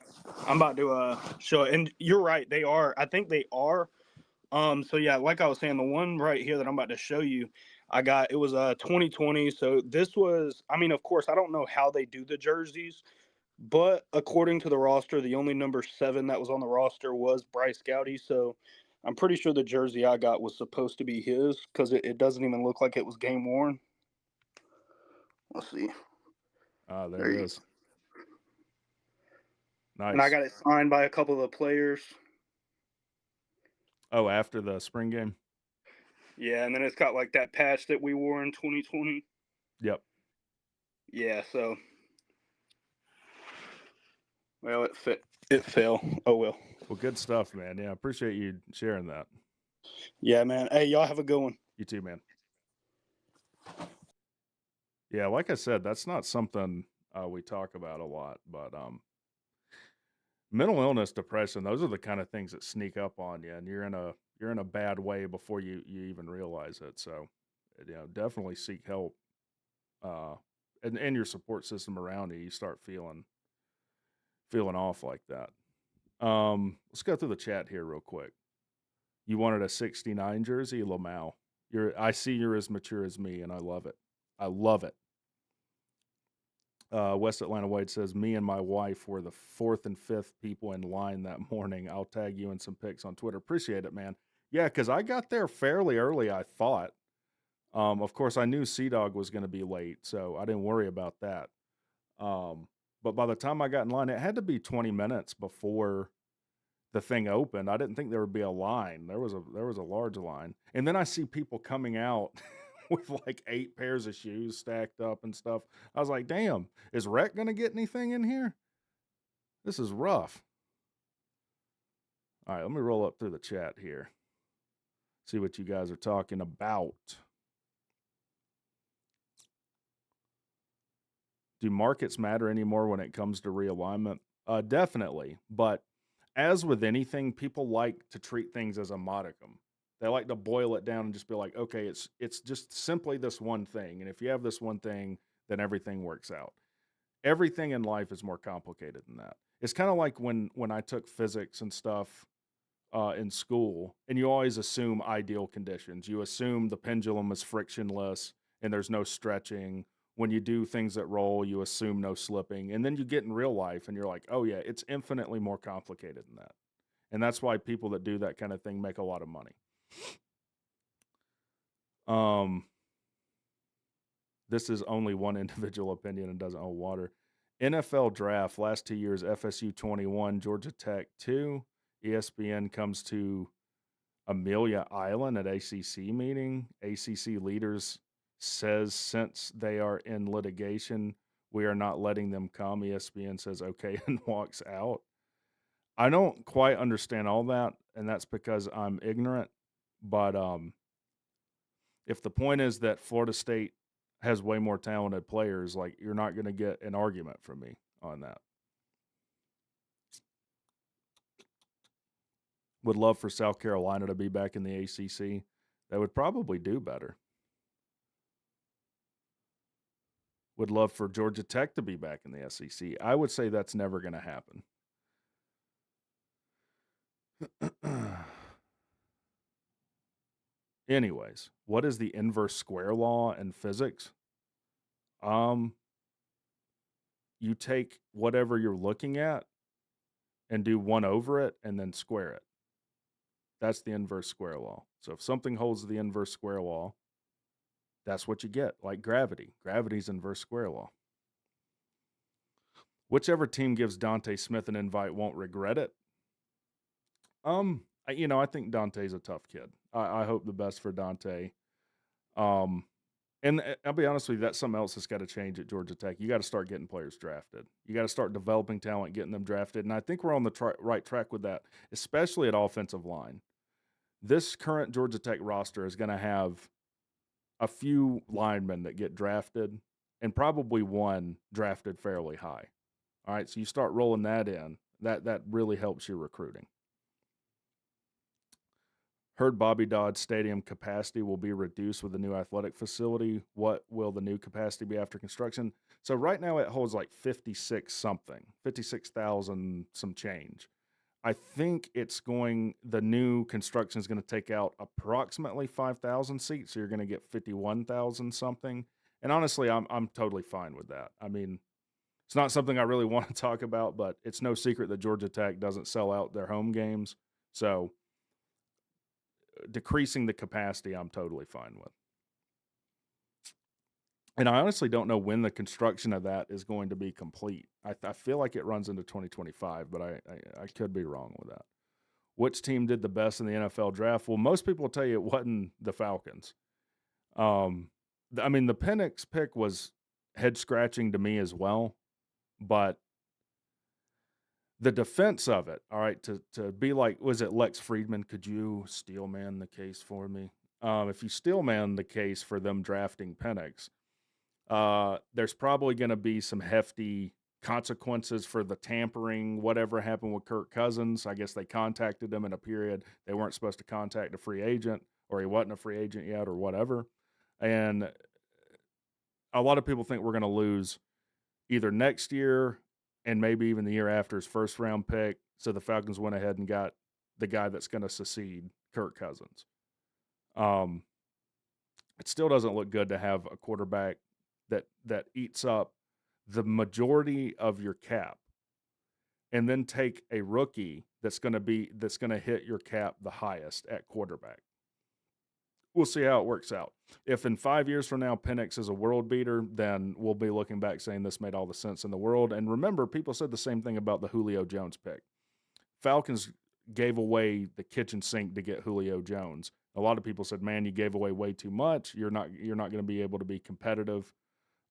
I'm about to show it, and you're right. They are. I think they are. So yeah, like I was saying, the one right here that I'm about to show you, it was 2020. So this was. I mean, of course, I don't know how they do the jerseys. But according to the roster, the only number 7 that was on the roster was Bryce Gowdy. So I'm pretty sure the jersey I got was supposed to be his because it doesn't even look like it was game worn. Let's see. There it is. Nice. And I got it signed by a couple of the players. Oh, after the spring game? Yeah, and then it's got like that patch that we wore in 2020. Yep. Yeah, so. Well, it fell. Oh, well. Well, good stuff, man. Yeah, I appreciate you sharing that. Yeah, man. Hey, y'all have a good one. You too, man. Yeah, like I said, that's not something we talk about a lot, but mental illness, depression, those are the kind of things that sneak up on you, and you're in a bad way before you even realize it. So, definitely seek help, and your support system around you. You start feeling off like that. Let's go through the chat here real quick. You wanted a 69 jersey, Lamau. I see you're as mature as me, and I love it. I love it. West Atlanta Wade says, me and my wife were the 4th and 5th people in line that morning. I'll tag you in some pics on Twitter. Appreciate it, man. Yeah, because I got there fairly early, I thought. Of course, I knew Sea Dog was going to be late, so I didn't worry about that. But by the time I got in line, it had to be 20 minutes before the thing opened. I didn't think there would be a line. There was a large line. And then I see people coming out with like 8 pairs of shoes stacked up and stuff. I was like, damn, is Rhett going to get anything in here? This is rough. All right, let me roll up through the chat here. See what you guys are talking about. Do markets matter anymore when it comes to realignment? Definitely. But as with anything, people like to treat things as a modicum. They like to boil it down and just be like, okay, it's just simply this one thing. And if you have this one thing, then everything works out. Everything in life is more complicated than that. It's kind of like when I took physics and stuff in school, and you always assume ideal conditions. You assume the pendulum is frictionless and there's no stretching when you do things that roll, you assume no slipping, and then you get in real life and you're like, oh yeah, it's infinitely more complicated than that. And that's why people that do that kind of thing make a lot of money. This is only one individual opinion and doesn't hold water. NFL draft last 2 years, FSU 21, Georgia Tech 2. ESPN comes to Amelia Island at ACC meeting. ACC leaders says since they are in litigation, we are not letting them come. ESPN says okay and walks out. I don't quite understand all that, and that's because I'm ignorant. But if the point is that Florida State has way more talented players, like, you're not going to get an argument from me on that. Would love for South Carolina to be back in the ACC. They would probably do better. Would love for Georgia Tech to be back in the SEC. I would say that's never going to happen. Anyways, what is the inverse square law in physics? You take whatever you're looking at and do 1 over it and then square it. That's the inverse square law. So if something holds the inverse square law, that's what you get, like gravity. Gravity's inverse square law. Whichever team gives Dante Smith an invite won't regret it. I think Dante's a tough kid. I hope the best for Dante. And I'll be honest with you, that's something else that's got to change at Georgia Tech. You got to start getting players drafted. You got to start developing talent, getting them drafted. And I think we're on the right track with that, especially at offensive line. This current Georgia Tech roster is going to have a few linemen that get drafted and probably one drafted fairly high. All right, so you start rolling that in. That really helps your recruiting. Heard Bobby Dodd Stadium capacity will be reduced with the new athletic facility. What will the new capacity be after construction? So right now it holds like 56,000 some change. I think the new construction is going to take out approximately 5,000 seats. So you're going to get 51,000 something. And honestly, I'm totally fine with that. I mean, it's not something I really want to talk about, but it's no secret that Georgia Tech doesn't sell out their home games. So decreasing the capacity, I'm totally fine with. And I honestly don't know when the construction of that is going to be complete. I feel like it runs into 2025, but I could be wrong with that. Which team did the best in the NFL draft? Well, most people will tell you it wasn't the Falcons. The Penix pick was head scratching to me as well, but the defense of it, all right, to be like, was it Lex Friedman? Could you steel man the case for me? If you steel man the case for them drafting Penix, there's probably going to be some hefty consequences for the tampering, whatever happened with Kirk Cousins. I guess they contacted him in a period they weren't supposed to contact a free agent, or he wasn't a free agent yet, or whatever. And a lot of people think we're going to lose either next year and maybe even the year after his first round pick. So the Falcons went ahead and got the guy that's going to succeed Kirk Cousins. It still doesn't look good to have a quarterback that eats up the majority of your cap and then take a rookie that's going to hit your cap the highest at quarterback. We'll see how it works out. If in 5 years from now Penix is a world beater, then we'll be looking back saying this made all the sense in the world. And remember, people said the same thing about the Julio Jones pick. Falcons gave away the kitchen sink to get Julio Jones. A lot of people said, "Man, you gave away way too much. You're not going to be able to be competitive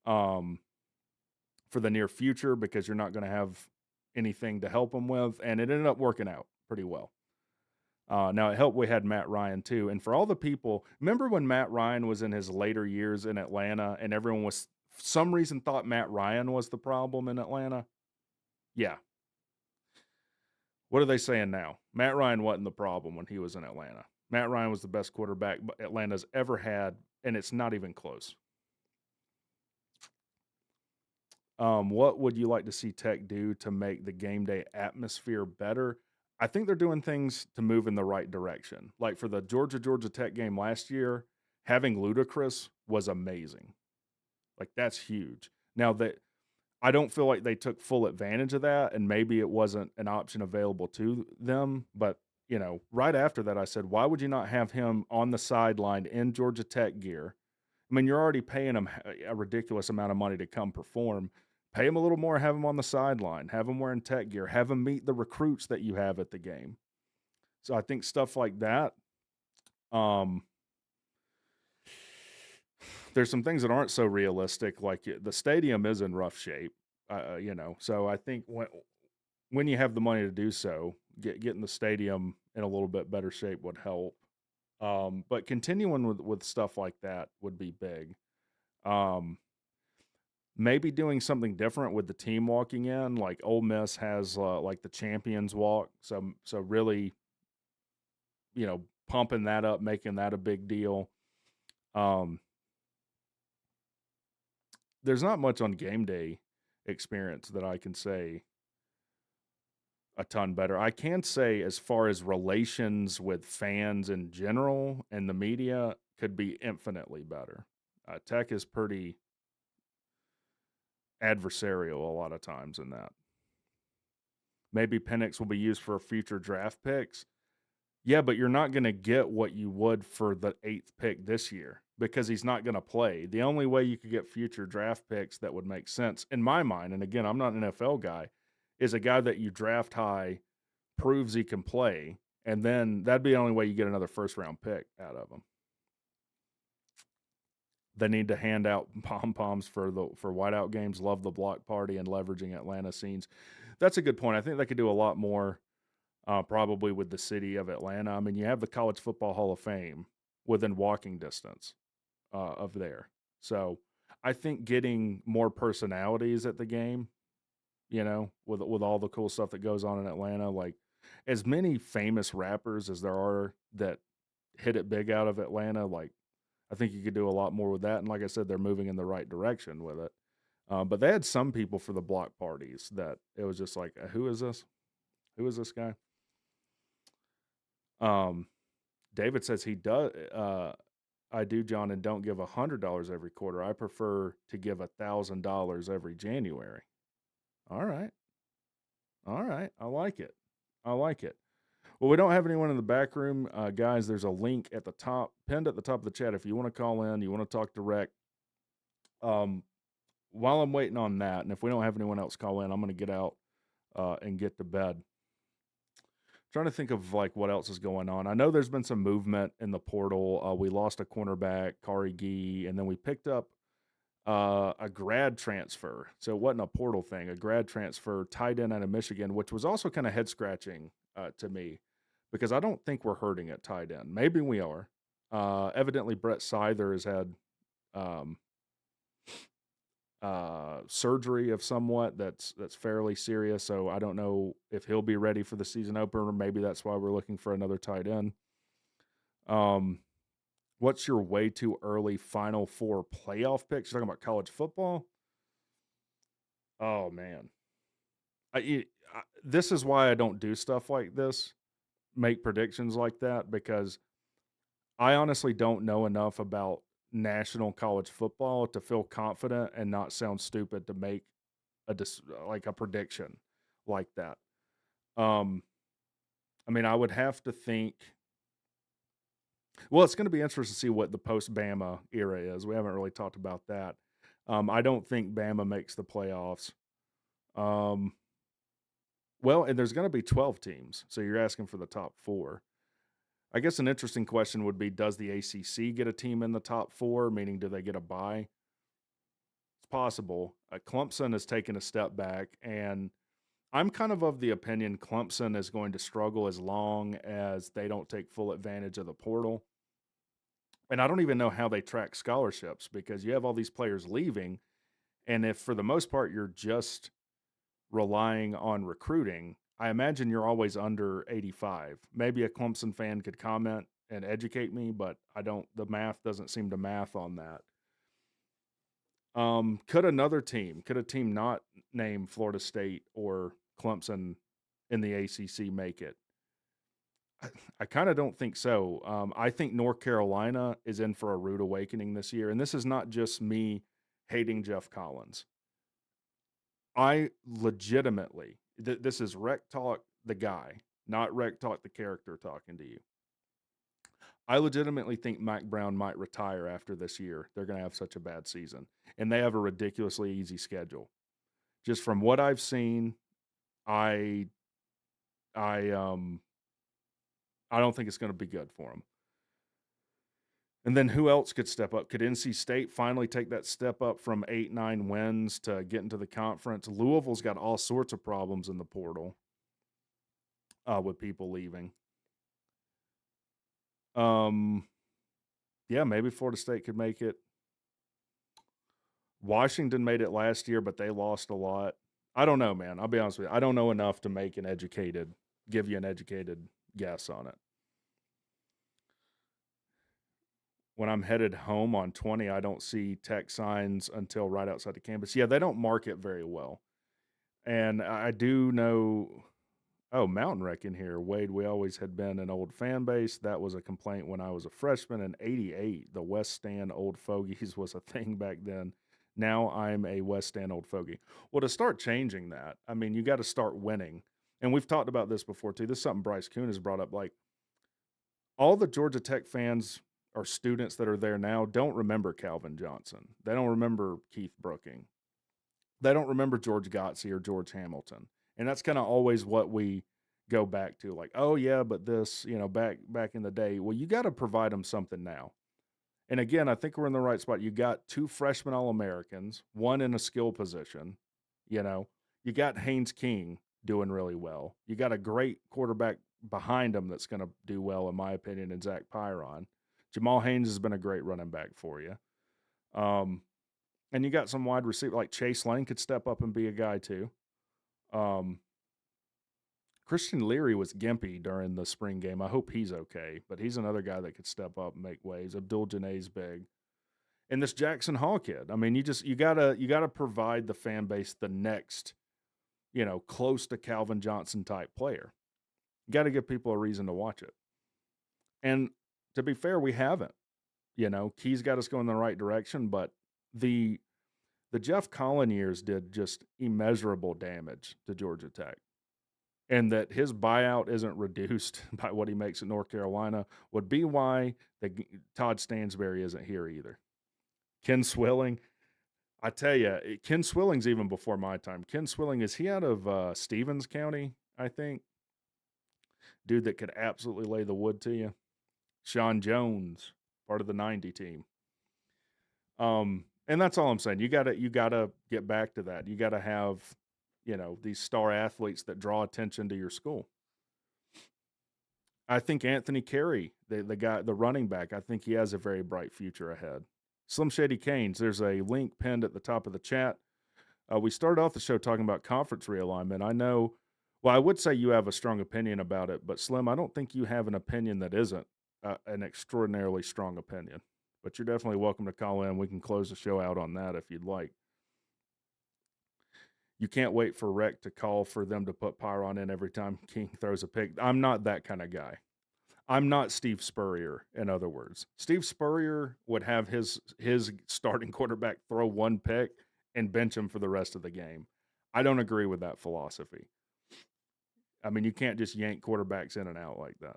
for the near future because you're not going to have anything to help them with." And it ended up working out pretty well. Now, it helped we had Matt Ryan, too. And for all the people, remember when Matt Ryan was in his later years in Atlanta and everyone was, for some reason, thought Matt Ryan was the problem in Atlanta? Yeah. What are they saying now? Matt Ryan wasn't the problem when he was in Atlanta. Matt Ryan was the best quarterback Atlanta's ever had, and it's not even close. What would you like to see Tech do to make the game day atmosphere better? I think they're doing things to move in the right direction. Like for the Georgia Tech game last year, having Ludacris was amazing. Like that's huge. Now that I don't feel like they took full advantage of that, and maybe it wasn't an option available to them. But right after that, I said, why would you not have him on the sideline in Georgia Tech gear? I mean, you're already paying him a ridiculous amount of money to come perform. Pay him a little more, have him on the sideline, have him wearing Tech gear, have him meet the recruits that you have at the game. So I think stuff like that. There's some things that aren't so realistic. Like the stadium is in rough shape, So I think when you have the money to do so, getting the stadium in a little bit better shape would help. But continuing with stuff like that would be big. Maybe doing something different with the team walking in, like Ole Miss has like the Champions Walk. So really, pumping that up, making that a big deal. There's not much on game day experience that I can say a ton better. I can say as far as relations with fans in general and the media could be infinitely better. Tech is pretty adversarial a lot of times in that. Maybe Penix will be used for future draft picks. Yeah, but you're not going to get what you would for the 8th pick this year because he's not going to play. The only way you could get future draft picks that would make sense, in my mind, and again, I'm not an NFL guy, is a guy that you draft high, proves he can play, and then that'd be the only way you get another first-round pick out of him. They need to hand out pom-poms for whiteout games, love the block party, and leveraging Atlanta scenes. That's a good point. I think they could do a lot more probably with the city of Atlanta. I mean, you have the College Football Hall of Fame within walking distance of there. So I think getting more personalities at the game, with all the cool stuff that goes on in Atlanta, like as many famous rappers as there are that hit it big out of Atlanta, like I think you could do a lot more with that. And like I said, they're moving in the right direction with it. But they had some people for the block parties that it was just like, who is this? Who is this guy? David says he does. I do, John, and don't give $100 every quarter. I prefer to give $1,000 every January. All right. I like it. Well, we don't have anyone in the back room, guys. There's a link at the top, pinned at the top of the chat. If you want to call in, you want to talk to Rec. While I'm waiting on that, and if we don't have anyone else call in, I'm going to get out and get to bed. Trying to think of like what else is going on. I know there's been some movement in the portal. We lost a cornerback, Kari Gee, and then we picked up a grad transfer. So it wasn't a portal thing, a grad transfer tight end out of Michigan, which was also kind of head scratching to me because I don't think we're hurting at tight end. Maybe we are. Evidently, Brett Seither has had surgery of somewhat that's fairly serious. So I don't know if he'll be ready for the season opener. Maybe that's why we're looking for another tight end. What's your way too early Final Four playoff picks? You're talking about college football? Oh man, this is why I don't do stuff like this, make predictions like that, because I honestly don't know enough about national college football to feel confident and not sound stupid to make a prediction like that. I mean, I would have to think. Well, it's going to be interesting to see what the post-Bama era is. We haven't really talked about that. I don't think Bama makes the playoffs. Well, and there's going to be 12 teams, so you're asking for the top 4. I guess an interesting question would be, does the ACC get a team in the top 4, meaning do they get a bye? It's possible. Clemson has taken a step back, and I'm kind of the opinion Clemson is going to struggle as long as they don't take full advantage of the portal. And I don't even know how they track scholarships because you have all these players leaving. And if for the most part you're just relying on recruiting, I imagine you're always under 85. Maybe a Clemson fan could comment and educate me, but the math doesn't seem to math on that. Could a team not named Florida State or Clemson in the ACC make it? I kind of don't think so. I think North Carolina is in for a rude awakening this year. And this is not just me hating Jeff Collins. I legitimately, this is WreckTalk the guy, not WreckTalk the character talking to you. I legitimately think Mike Brown might retire after this year. They're going to have such a bad season, and they have a ridiculously easy schedule. Just from what I've seen, I don't think it's going to be good for them. And then who else could step up? Could NC State finally take that step up from 8-9 wins to get into the conference? Louisville's got all sorts of problems in the portal with people leaving. Yeah, maybe Florida State could make it. Washington made it last year, but they lost a lot. I don't know, man. I'll be honest with you. I don't know enough to give you an educated guess on it. When I'm headed home on 20, I don't see tech signs until right outside the campus. Yeah, they don't market very well. And I do know, Mountain Wreck in here. Wade, we always had been an old fan base. That was a complaint when I was a freshman in 88. The West Stand Old Fogies was a thing back then. Now I'm a West Stand Old Fogey. Well, to start changing that, I mean, you got to start winning. And we've talked about this before, too. This is something Bryce Kuhn has brought up. Like, all the Georgia Tech fans or students that are there now don't remember Calvin Johnson. They don't remember Keith Brooking. They don't remember George Gotsey or George Hamilton. And that's kind of always what we go back to. Like, oh, yeah, but this, back in the day. Well, you got to provide them something now. And again, I think we're in the right spot. You got 2 freshman All-Americans, one in a skill position. You got Haynes King doing really well. You got a great quarterback behind him that's going to do well, in my opinion, in Zach Pyron. Jamal Haynes has been a great running back for you. And you got some wide receiver, like Chase Lane could step up and be a guy too. Christian Leary was gimpy during the spring game. I hope he's okay, but he's another guy that could step up and make waves. Abdul Janae's big. And this Jackson Hall kid. I mean, you gotta provide the fan base the next, close to Calvin Johnson type player. You got to give people a reason to watch it. And to be fair, we haven't. Key's got us going in the right direction, but the Jeff Collin years did just immeasurable damage to Georgia Tech. And that his buyout isn't reduced by what he makes at North Carolina would be why Todd Stansberry isn't here either. Ken Swilling, I tell you, Ken Swilling's even before my time. Ken Swilling, is he out of Stevens County, I think? Dude that could absolutely lay the wood to you. Sean Jones, part of the 90 team. And that's all I'm saying. You gotta get back to that. You gotta have, these star athletes that draw attention to your school. I think Anthony Carey, the running back, I think he has a very bright future ahead. Slim Shady Canes, there's a link pinned at the top of the chat. We started off the show talking about conference realignment. I know, well, I would say you have a strong opinion about it, but Slim, I don't think you have an opinion that isn't an extraordinarily strong opinion. But you're definitely welcome to call in. We can close the show out on that if you'd like. You can't wait for Rec to call for them to put Pyron in every time King throws a pick. I'm not that kind of guy. I'm not Steve Spurrier, in other words. Steve Spurrier would have his starting quarterback throw one pick and bench him for the rest of the game. I don't agree with that philosophy. I mean, you can't just yank quarterbacks in and out like that.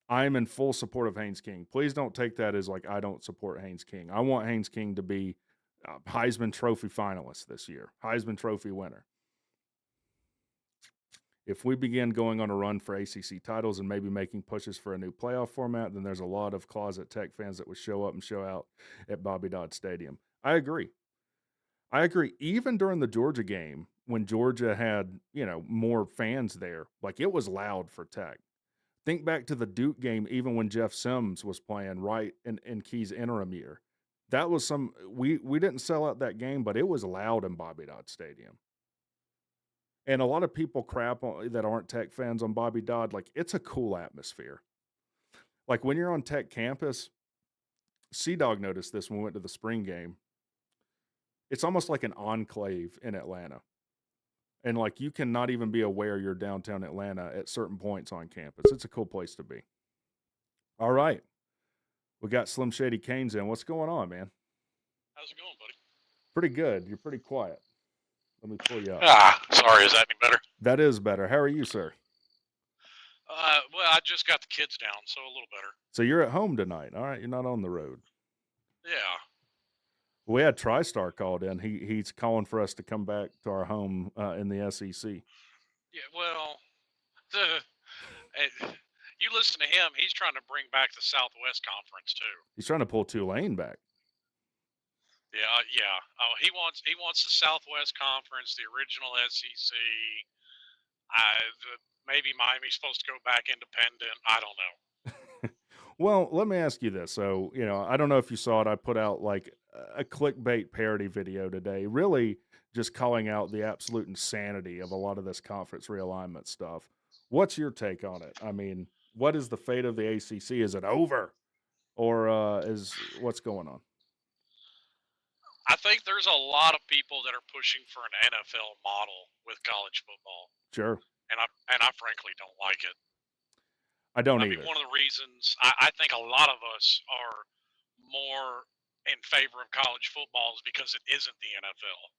I am in full support of Haynes King. Please don't take that as like I don't support Haynes King. I want Haynes King to be Heisman Trophy finalist this year, Heisman Trophy winner. If we begin going on a run for ACC titles and maybe making pushes for a new playoff format, then there's a lot of closet Tech fans that would show up and show out at Bobby Dodd Stadium. I agree. Even during the Georgia game, when Georgia had, more fans there, like it was loud for Tech. Think back to the Duke game, even when Jeff Sims was playing right in Key's interim year. That was we didn't sell out that game, but it was loud in Bobby Dodd Stadium. And a lot of people crap that aren't Tech fans on Bobby Dodd. Like, it's a cool atmosphere. Like, when you're on Tech campus, Sea-Dog noticed this when we went to the spring game. It's almost like an enclave in Atlanta. And, like, you cannot even be aware you're downtown Atlanta at certain points on campus. It's a cool place to be. All right. We got Slim Shady Canes in. What's going on, man? How's it going, buddy? Pretty good. You're pretty quiet. Let me pull you up. Sorry. Is that any better? That is better. How are you, sir? Well, I just got the kids down, so a little better. So you're at home tonight. All right, you're not on the road. Yeah. We had TriStar called in. He's calling for us to come back to our home in the SEC. Yeah. Well, you listen to him. He's trying to bring back the Southwest Conference too. He's trying to pull Tulane back. Yeah. Yeah. Oh, he wants the Southwest Conference, the original SEC. Maybe Miami's supposed to go back independent. I don't know. Well, let me ask you this. So, I don't know if you saw it. I put out like a clickbait parody video today, really just calling out the absolute insanity of a lot of this conference realignment stuff. What's your take on it? I mean, what is the fate of the ACC? Is it over? Or is what's going on? I think there's a lot of people that are pushing for an NFL model with college football, Sure. and I frankly don't like it. I don't I either. mean, one of the reasons I think a lot of us are more in favor of college football is because it isn't the NFL.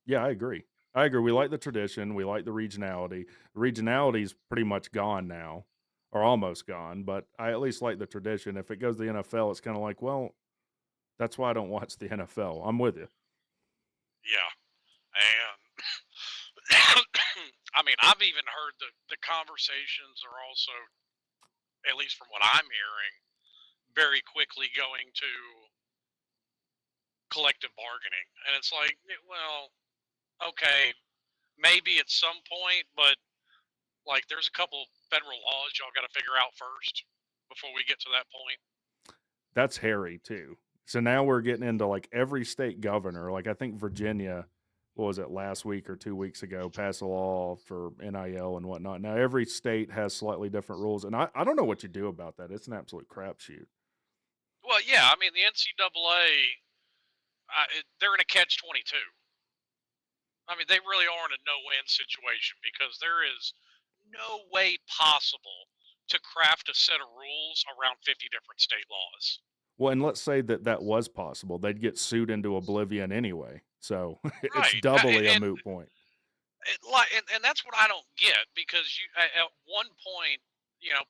Yeah, I agree. We like the tradition. We like the regionality. The regionality's pretty much gone now, or almost gone, but I at least like the tradition. If it goes to the NFL, it's kind of like, well, that's why I don't watch the NFL. I'm with you. Yeah, and I mean, I've even heard the conversations are also, at least from what I'm hearing, very quickly going to collective bargaining, and it's like, well, okay, maybe at some point, but like there's a couple federal laws y'all got to figure out first before we get to that point. That's hairy too. So now we're getting into like every state governor. Like I think Virginia, what was it, last week or 2 weeks ago, passed a law for NIL and whatnot. Now every state has slightly different rules, and I don't know what you do about that. It's an absolute crapshoot. Well, yeah, I mean the NCAA, they're in a catch-22. I mean, they really are in a no-win situation because there is no way possible to craft a set of rules around 50 different state laws. Well, and let's say that was possible. They'd get sued into oblivion anyway. So it's Right. doubly a moot point. And that's what I don't get, because at one point,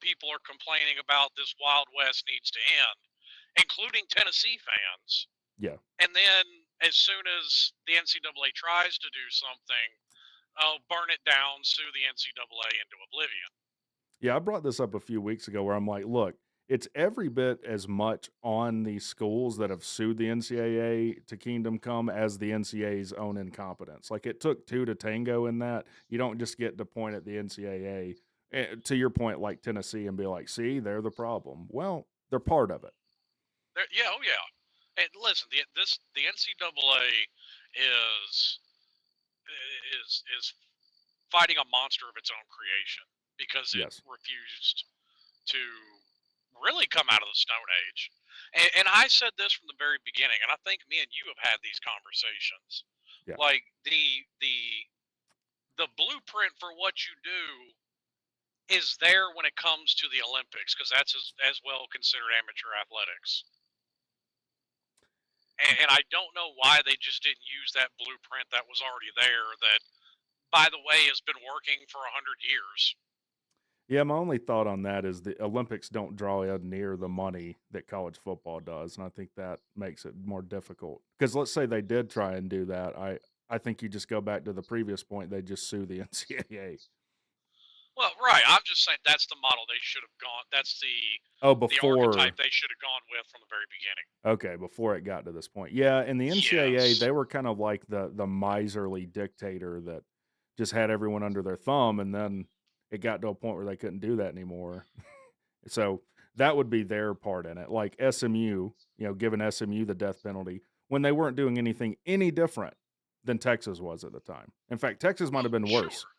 people are complaining about this Wild West needs to end, including Tennessee fans. Yeah. And then as soon as the NCAA tries to do something, burn it down, sue the NCAA into oblivion. Yeah, I brought this up a few weeks ago where I'm like, look, it's every bit as much on the schools that have sued the NCAA to Kingdom Come as the NCAA's own incompetence. Like it took two to tango in that. You don't just get to point at the NCAA, to your point, like Tennessee, and be like, see, they're the problem. Well, they're part of it. Yeah, oh yeah. And listen, the NCAA is fighting a monster of its own creation because it Yes. refused to really come out of the Stone Age. And I said this from the very beginning, and I think me and you have had these conversations. Yeah. Like the blueprint for what you do is there when it comes to the Olympics, because that's as well considered amateur athletics. And I don't know why they just didn't use that blueprint that was already there, that, by the way, has been working for 100 years. Yeah, my only thought on that is the Olympics don't draw near the money that college football does, and I think that makes it more difficult. Because let's say they did try and do that, I think you just go back to the previous point, they just sue the NCAA. Well, right. I'm just saying that's the model they should have gone. That's the before archetype they should have gone with from the very beginning. Okay, before it got to this point. Yeah, and the NCAA, Yes. they were kind of like the miserly dictator that just had everyone under their thumb, and then it got to a point where they couldn't do that anymore. So that would be their part in it. Like SMU, giving SMU the death penalty when they weren't doing anything any different than Texas was at the time. In fact, Texas might have been worse. Sure.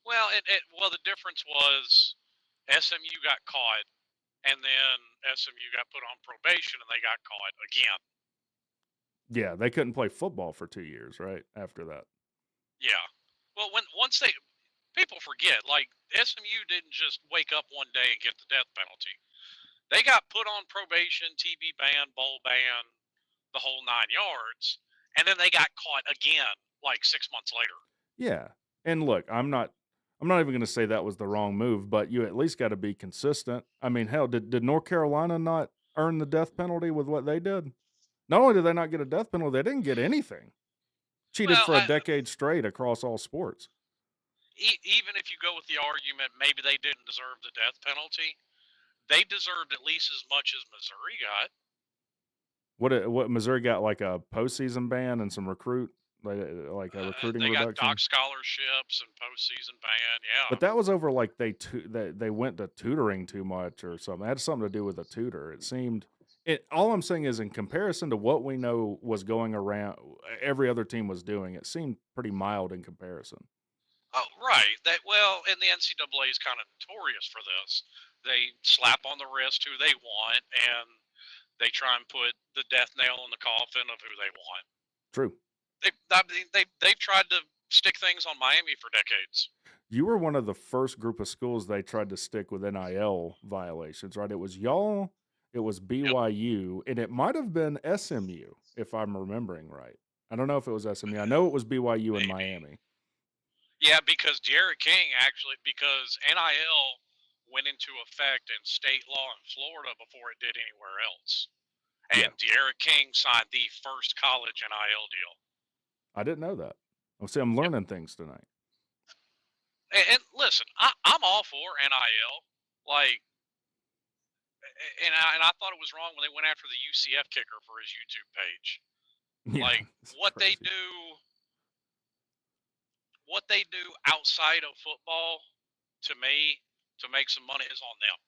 Well, the difference was SMU got caught, and then SMU got put on probation, and they got caught again. Yeah, they couldn't play football for 2 years, right, after that. Yeah. Well, once people forget, like, SMU didn't just wake up one day and get the death penalty. They got put on probation, TV ban, bowl ban, the whole 9 yards, and then they got caught again like 6 months later. Yeah. And look, I'm not even going to say that was the wrong move, but you at least got to be consistent. I mean, hell, did North Carolina not earn the death penalty with what they did? Not only did they not get a death penalty, they didn't get anything. Cheated Well, for a decade straight across all sports. even if you go with the argument maybe they didn't deserve the death penalty, they deserved at least as much as Missouri got. What Missouri got, like a postseason ban and some like a recruiting They got reduction. doc scholarships and postseason ban. Yeah. But that was over like they went to tutoring too much or something. It had something to do with a tutor. It seemed. All I'm saying is, in comparison to what we know was going around, every other team was doing, it seemed pretty mild in comparison. Oh, right. And the NCAA is kind of notorious for this. They slap on the wrist who they want, and they try and put the death nail in the coffin of who they want. True. They've tried to stick things on Miami for decades. You were one of the first group of schools they tried to stick with NIL violations, right? It was y'all, it was BYU, and it might have been SMU, if I'm remembering right. I don't know if it was SMU. I know it was BYU and Miami. Yeah, because because NIL went into effect in state law in Florida before it did anywhere else. And De'Ara King signed the first college NIL deal. I didn't know that. See, I'm learning things tonight. And listen, I'm all for NIL. And I thought it was wrong when they went after the UCF kicker for his YouTube page. Yeah, what they do outside of football, to me, to make some money is on them.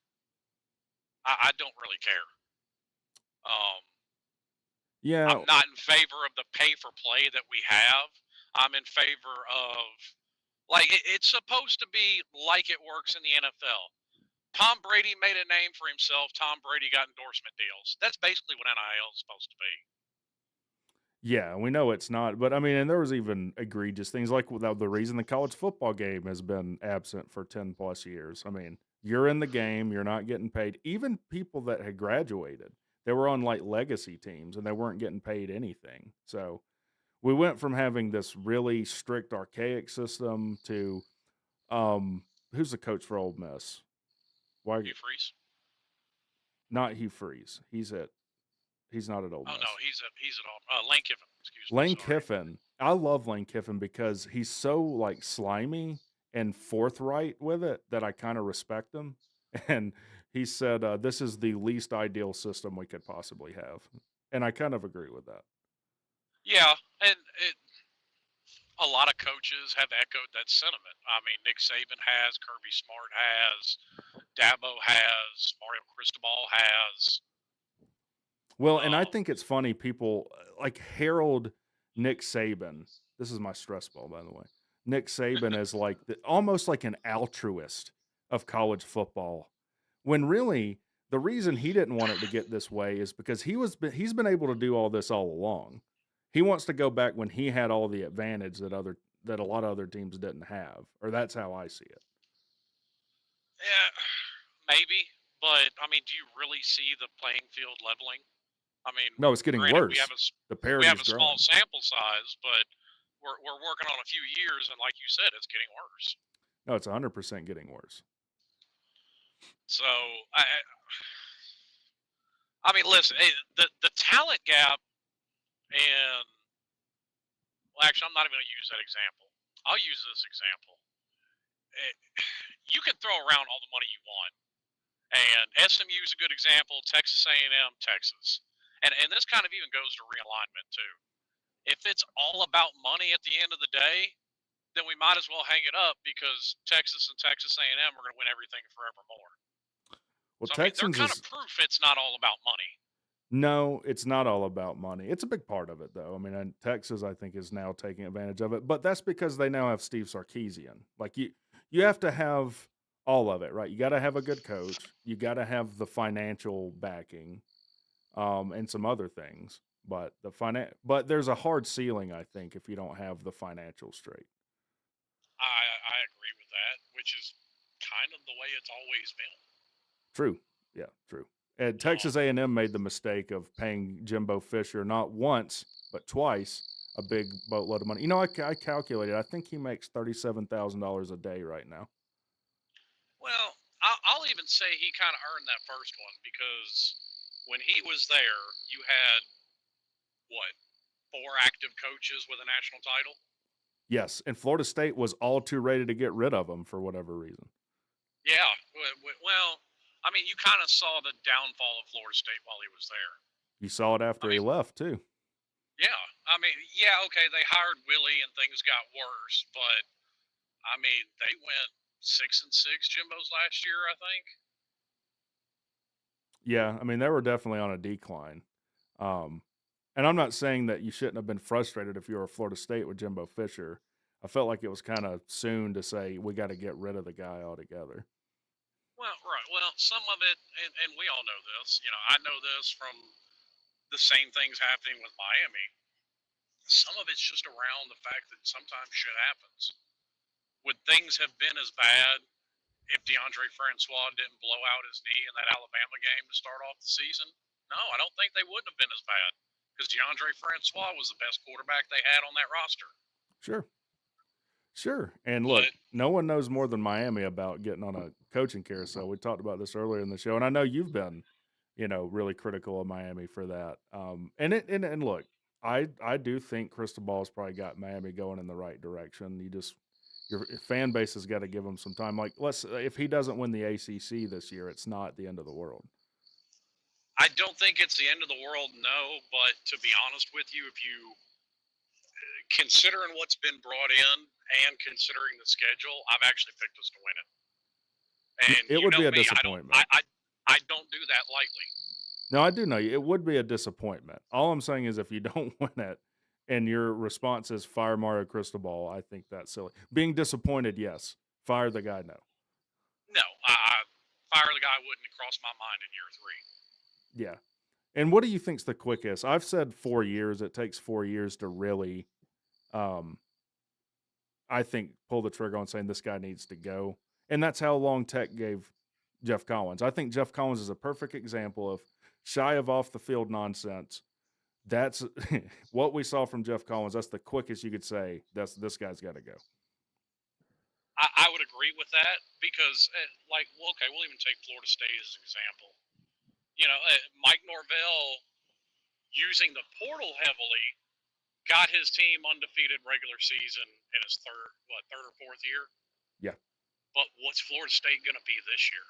I don't really care. I'm not in favor of the pay for play that we have. I'm in favor of it's supposed to be like it works in the NFL. Tom Brady made a name for himself. Tom Brady got endorsement deals. That's basically what NIL is supposed to be. Yeah, we know it's not, but I mean, and there was even egregious things like the reason the college football game has been absent for 10 plus years. I mean, you're in the game, you're not getting paid. Even people that had graduated, they were on like legacy teams and they weren't getting paid anything. So we went from having this really strict, archaic system to, who's the coach for Ole Miss? Hugh Freeze? Not Hugh Freeze. He's not at Ole Miss. Oh no, he's at Lane Kiffin. Excuse me. Lane Kiffin. I love Lane Kiffin because he's so like slimy and forthright with it that I kind of respect him. And he said, "This is the least ideal system we could possibly have," and I kind of agree with that. Yeah, and a lot of coaches have echoed that sentiment. I mean, Nick Saban has, Kirby Smart has, Dabo has, Mario Cristobal has. Well, and I think it's funny, people like herald Nick Saban. This is my stress ball, by the way. Nick Saban is like almost like an altruist of college football, when really the reason he didn't want it to get this way is because he's been able to do all this all along. He wants to go back when he had all the advantage that a lot of other teams didn't have, or that's how I see it. Yeah, maybe, but I mean, do you really see the playing field leveling? I mean, no, it's getting worse. We have a small sample size, but we're working on a few years, and like you said, it's getting worse. No, it's 100% getting worse. So I mean, listen, the talent gap, and well, actually, I'm not even going to use that example. I'll use this example. You can throw around all the money you want, and SMU is a good example. Texas A&M, Texas, and this kind of even goes to realignment too. If it's all about money at the end of the day, then we might as well hang it up because Texas and Texas A&M are going to win everything forevermore. Well, so, Texans they're kind of proof it's not all about money. No, it's not all about money. It's a big part of it, though. I mean, and Texas, I think, is now taking advantage of it. But that's because they now have Steve Sarkisian. Like, you have to have all of it, right? You got to have a good coach. You got to have the financial backing, and some other things. But but there's a hard ceiling, I think, if you don't have the financial straight. I agree with that, which is kind of the way it's always been. True. Yeah, true. And Texas A&M made the mistake of paying Jimbo Fisher not once but twice a big boatload of money. You know, I calculated. I think he makes $37,000 a day right now. Well, I'll even say he kind of earned that first one because when he was there, you had what, 4 active coaches with a national title? Yes, and Florida State was all too ready to get rid of him for whatever reason. Yeah. Well, I mean, you kind of saw the downfall of Florida State while he was there. You saw it after he left too. Yeah. I mean, yeah, okay, they hired Willie and things got worse, but I mean, they went 6-6 Jimbo's last year, I think. Yeah, I mean, they were definitely on a decline. And I'm not saying that you shouldn't have been frustrated if you were Florida State with Jimbo Fisher. I felt like it was kind of soon to say we got to get rid of the guy altogether. Well, right. Well, some of it, and we all know this. You know, I know this from the same things happening with Miami. Some of it's just around the fact that sometimes shit happens. Would things have been as bad if DeAndre Francois didn't blow out his knee in that Alabama game to start off the season? No, I don't think they wouldn't have been as bad because DeAndre Francois was the best quarterback they had on that roster. Sure. And look, no one knows more than Miami about getting on a coaching carousel. We talked about this earlier in the show, and I know you've been, really critical of Miami for that. And look, I do think Cristobal's probably got Miami going in the right direction. Your fan base has got to give him some time. Like, if he doesn't win the ACC this year, it's not the end of the world. I don't think it's the end of the world, no. But to be honest with you, if you considering what's been brought in and considering the schedule, I've actually picked us to win it. And it would be a disappointment. I don't do that lightly. No, I do know you. It would be a disappointment. All I'm saying is if you don't win it and your response is fire Mario Cristobal, I think that's silly. Being disappointed, yes. Fire the guy, no. No, fire the guy wouldn't cross my mind in year 3. Yeah. And what do you think's the quickest? I've said 4 years. It takes 4 years to really, I think, pull the trigger on saying this guy needs to go. And that's how long Tech gave Jeff Collins. I think Jeff Collins is a perfect example of shy of off the field nonsense. That's what we saw from Jeff Collins. That's the quickest you could say this guy's got to go. I would agree with that because, we'll even take Florida State as an example. You know, Mike Norvell, using the portal heavily, got his team undefeated regular season in his third or fourth year. Yeah. But what's Florida State going to be this year?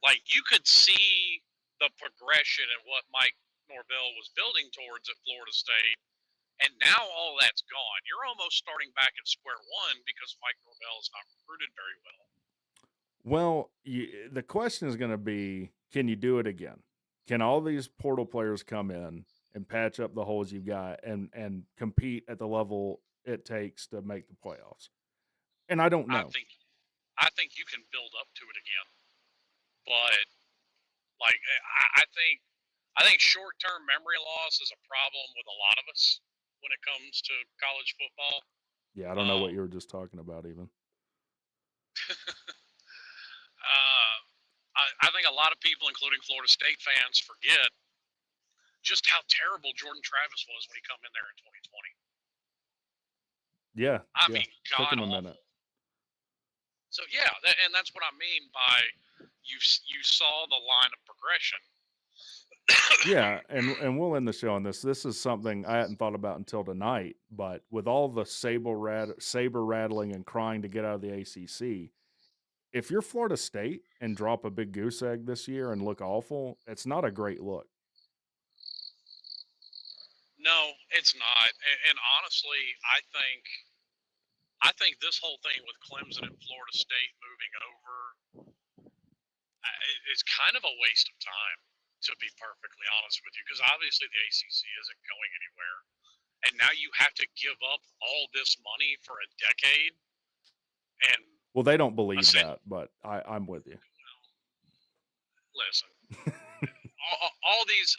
Like, you could see the progression and what Mike Norvell was building towards at Florida State, and now all that's gone. You're almost starting back at square one because Mike Norvell is not recruited very well. Well, the question is going to be, can you do it again? Can all these portal players come in and patch up the holes you've got and compete at the level it takes to make the playoffs? And I don't know. I think you can build up to it again, but I think short-term memory loss is a problem with a lot of us when it comes to college football. Yeah, I don't know what you were just talking about even. I think a lot of people, including Florida State fans, forget just how terrible Jordan Travis was when he come in there in 2020. Yeah. I mean, took him a god-awful. minute. So yeah, and that's what I mean by you saw the line of progression. Yeah, and we'll end the show on this. This is something I hadn't thought about until tonight, but with all the saber rattling and crying to get out of the ACC, if you're Florida State and drop a big goose egg this year and look awful, it's not a great look. No, it's not. And honestly, I think this whole thing with Clemson and Florida State moving over is kind of a waste of time, to be perfectly honest with you, because obviously the ACC isn't going anywhere. And now you have to give up all this money for a decade. And well, they don't believe that, but I'm with you. Listen, all these,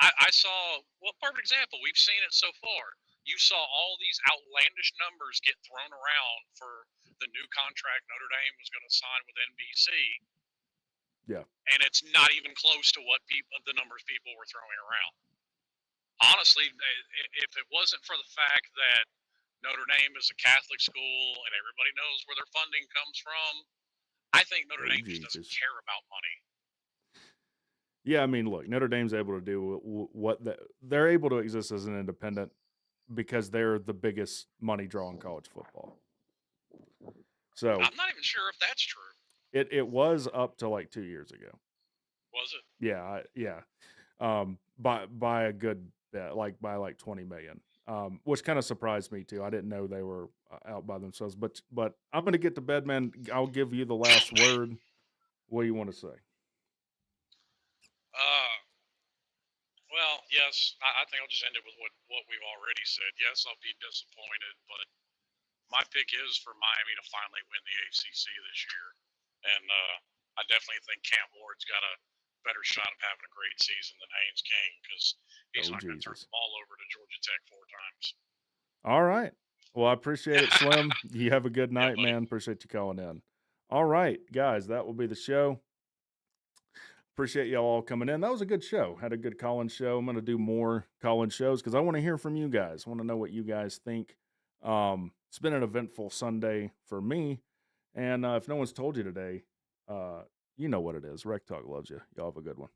I saw, perfect example. We've seen it so far. You saw all these outlandish numbers get thrown around for the new contract Notre Dame was going to sign with NBC. Yeah. And it's not even close to what the numbers people were throwing around. Honestly, if it wasn't for the fact that Notre Dame is a Catholic school and everybody knows where their funding comes from, I think Notre Oh, Dame just doesn't Jesus. care about money. Yeah, I mean, look, Notre Dame's able to do what they're able to exist as an independent because they're the biggest money draw in college football. So I'm not even sure if that's true. it was up to like 2 years ago. Was it? Yeah, yeah. By a good bit, like by like 20 million. Which kind of surprised me too. I didn't know they were out by themselves. But I'm gonna get to bed, man. I'll give you the last word. What do you want to say? Well, yes, I think I'll just end it with what we've already said. Yes, I'll be disappointed, but my pick is for Miami to finally win the ACC this year. And I definitely think Cam Ward's got a better shot of having a great season than Haynes King because he's not going to turn the ball over to Georgia Tech 4 times. All right. Well, I appreciate it, Slim. You have a good night, man. Appreciate you calling in. All right, guys, that will be the show. Appreciate y'all all coming in. That was a good show. Had a good call-in show. I'm going to do more call-in shows because I want to hear from you guys. I want to know what you guys think. It's been an eventful Sunday for me. And if no one's told you today, you know what it is. WreckTalk loves you. Y'all have a good one.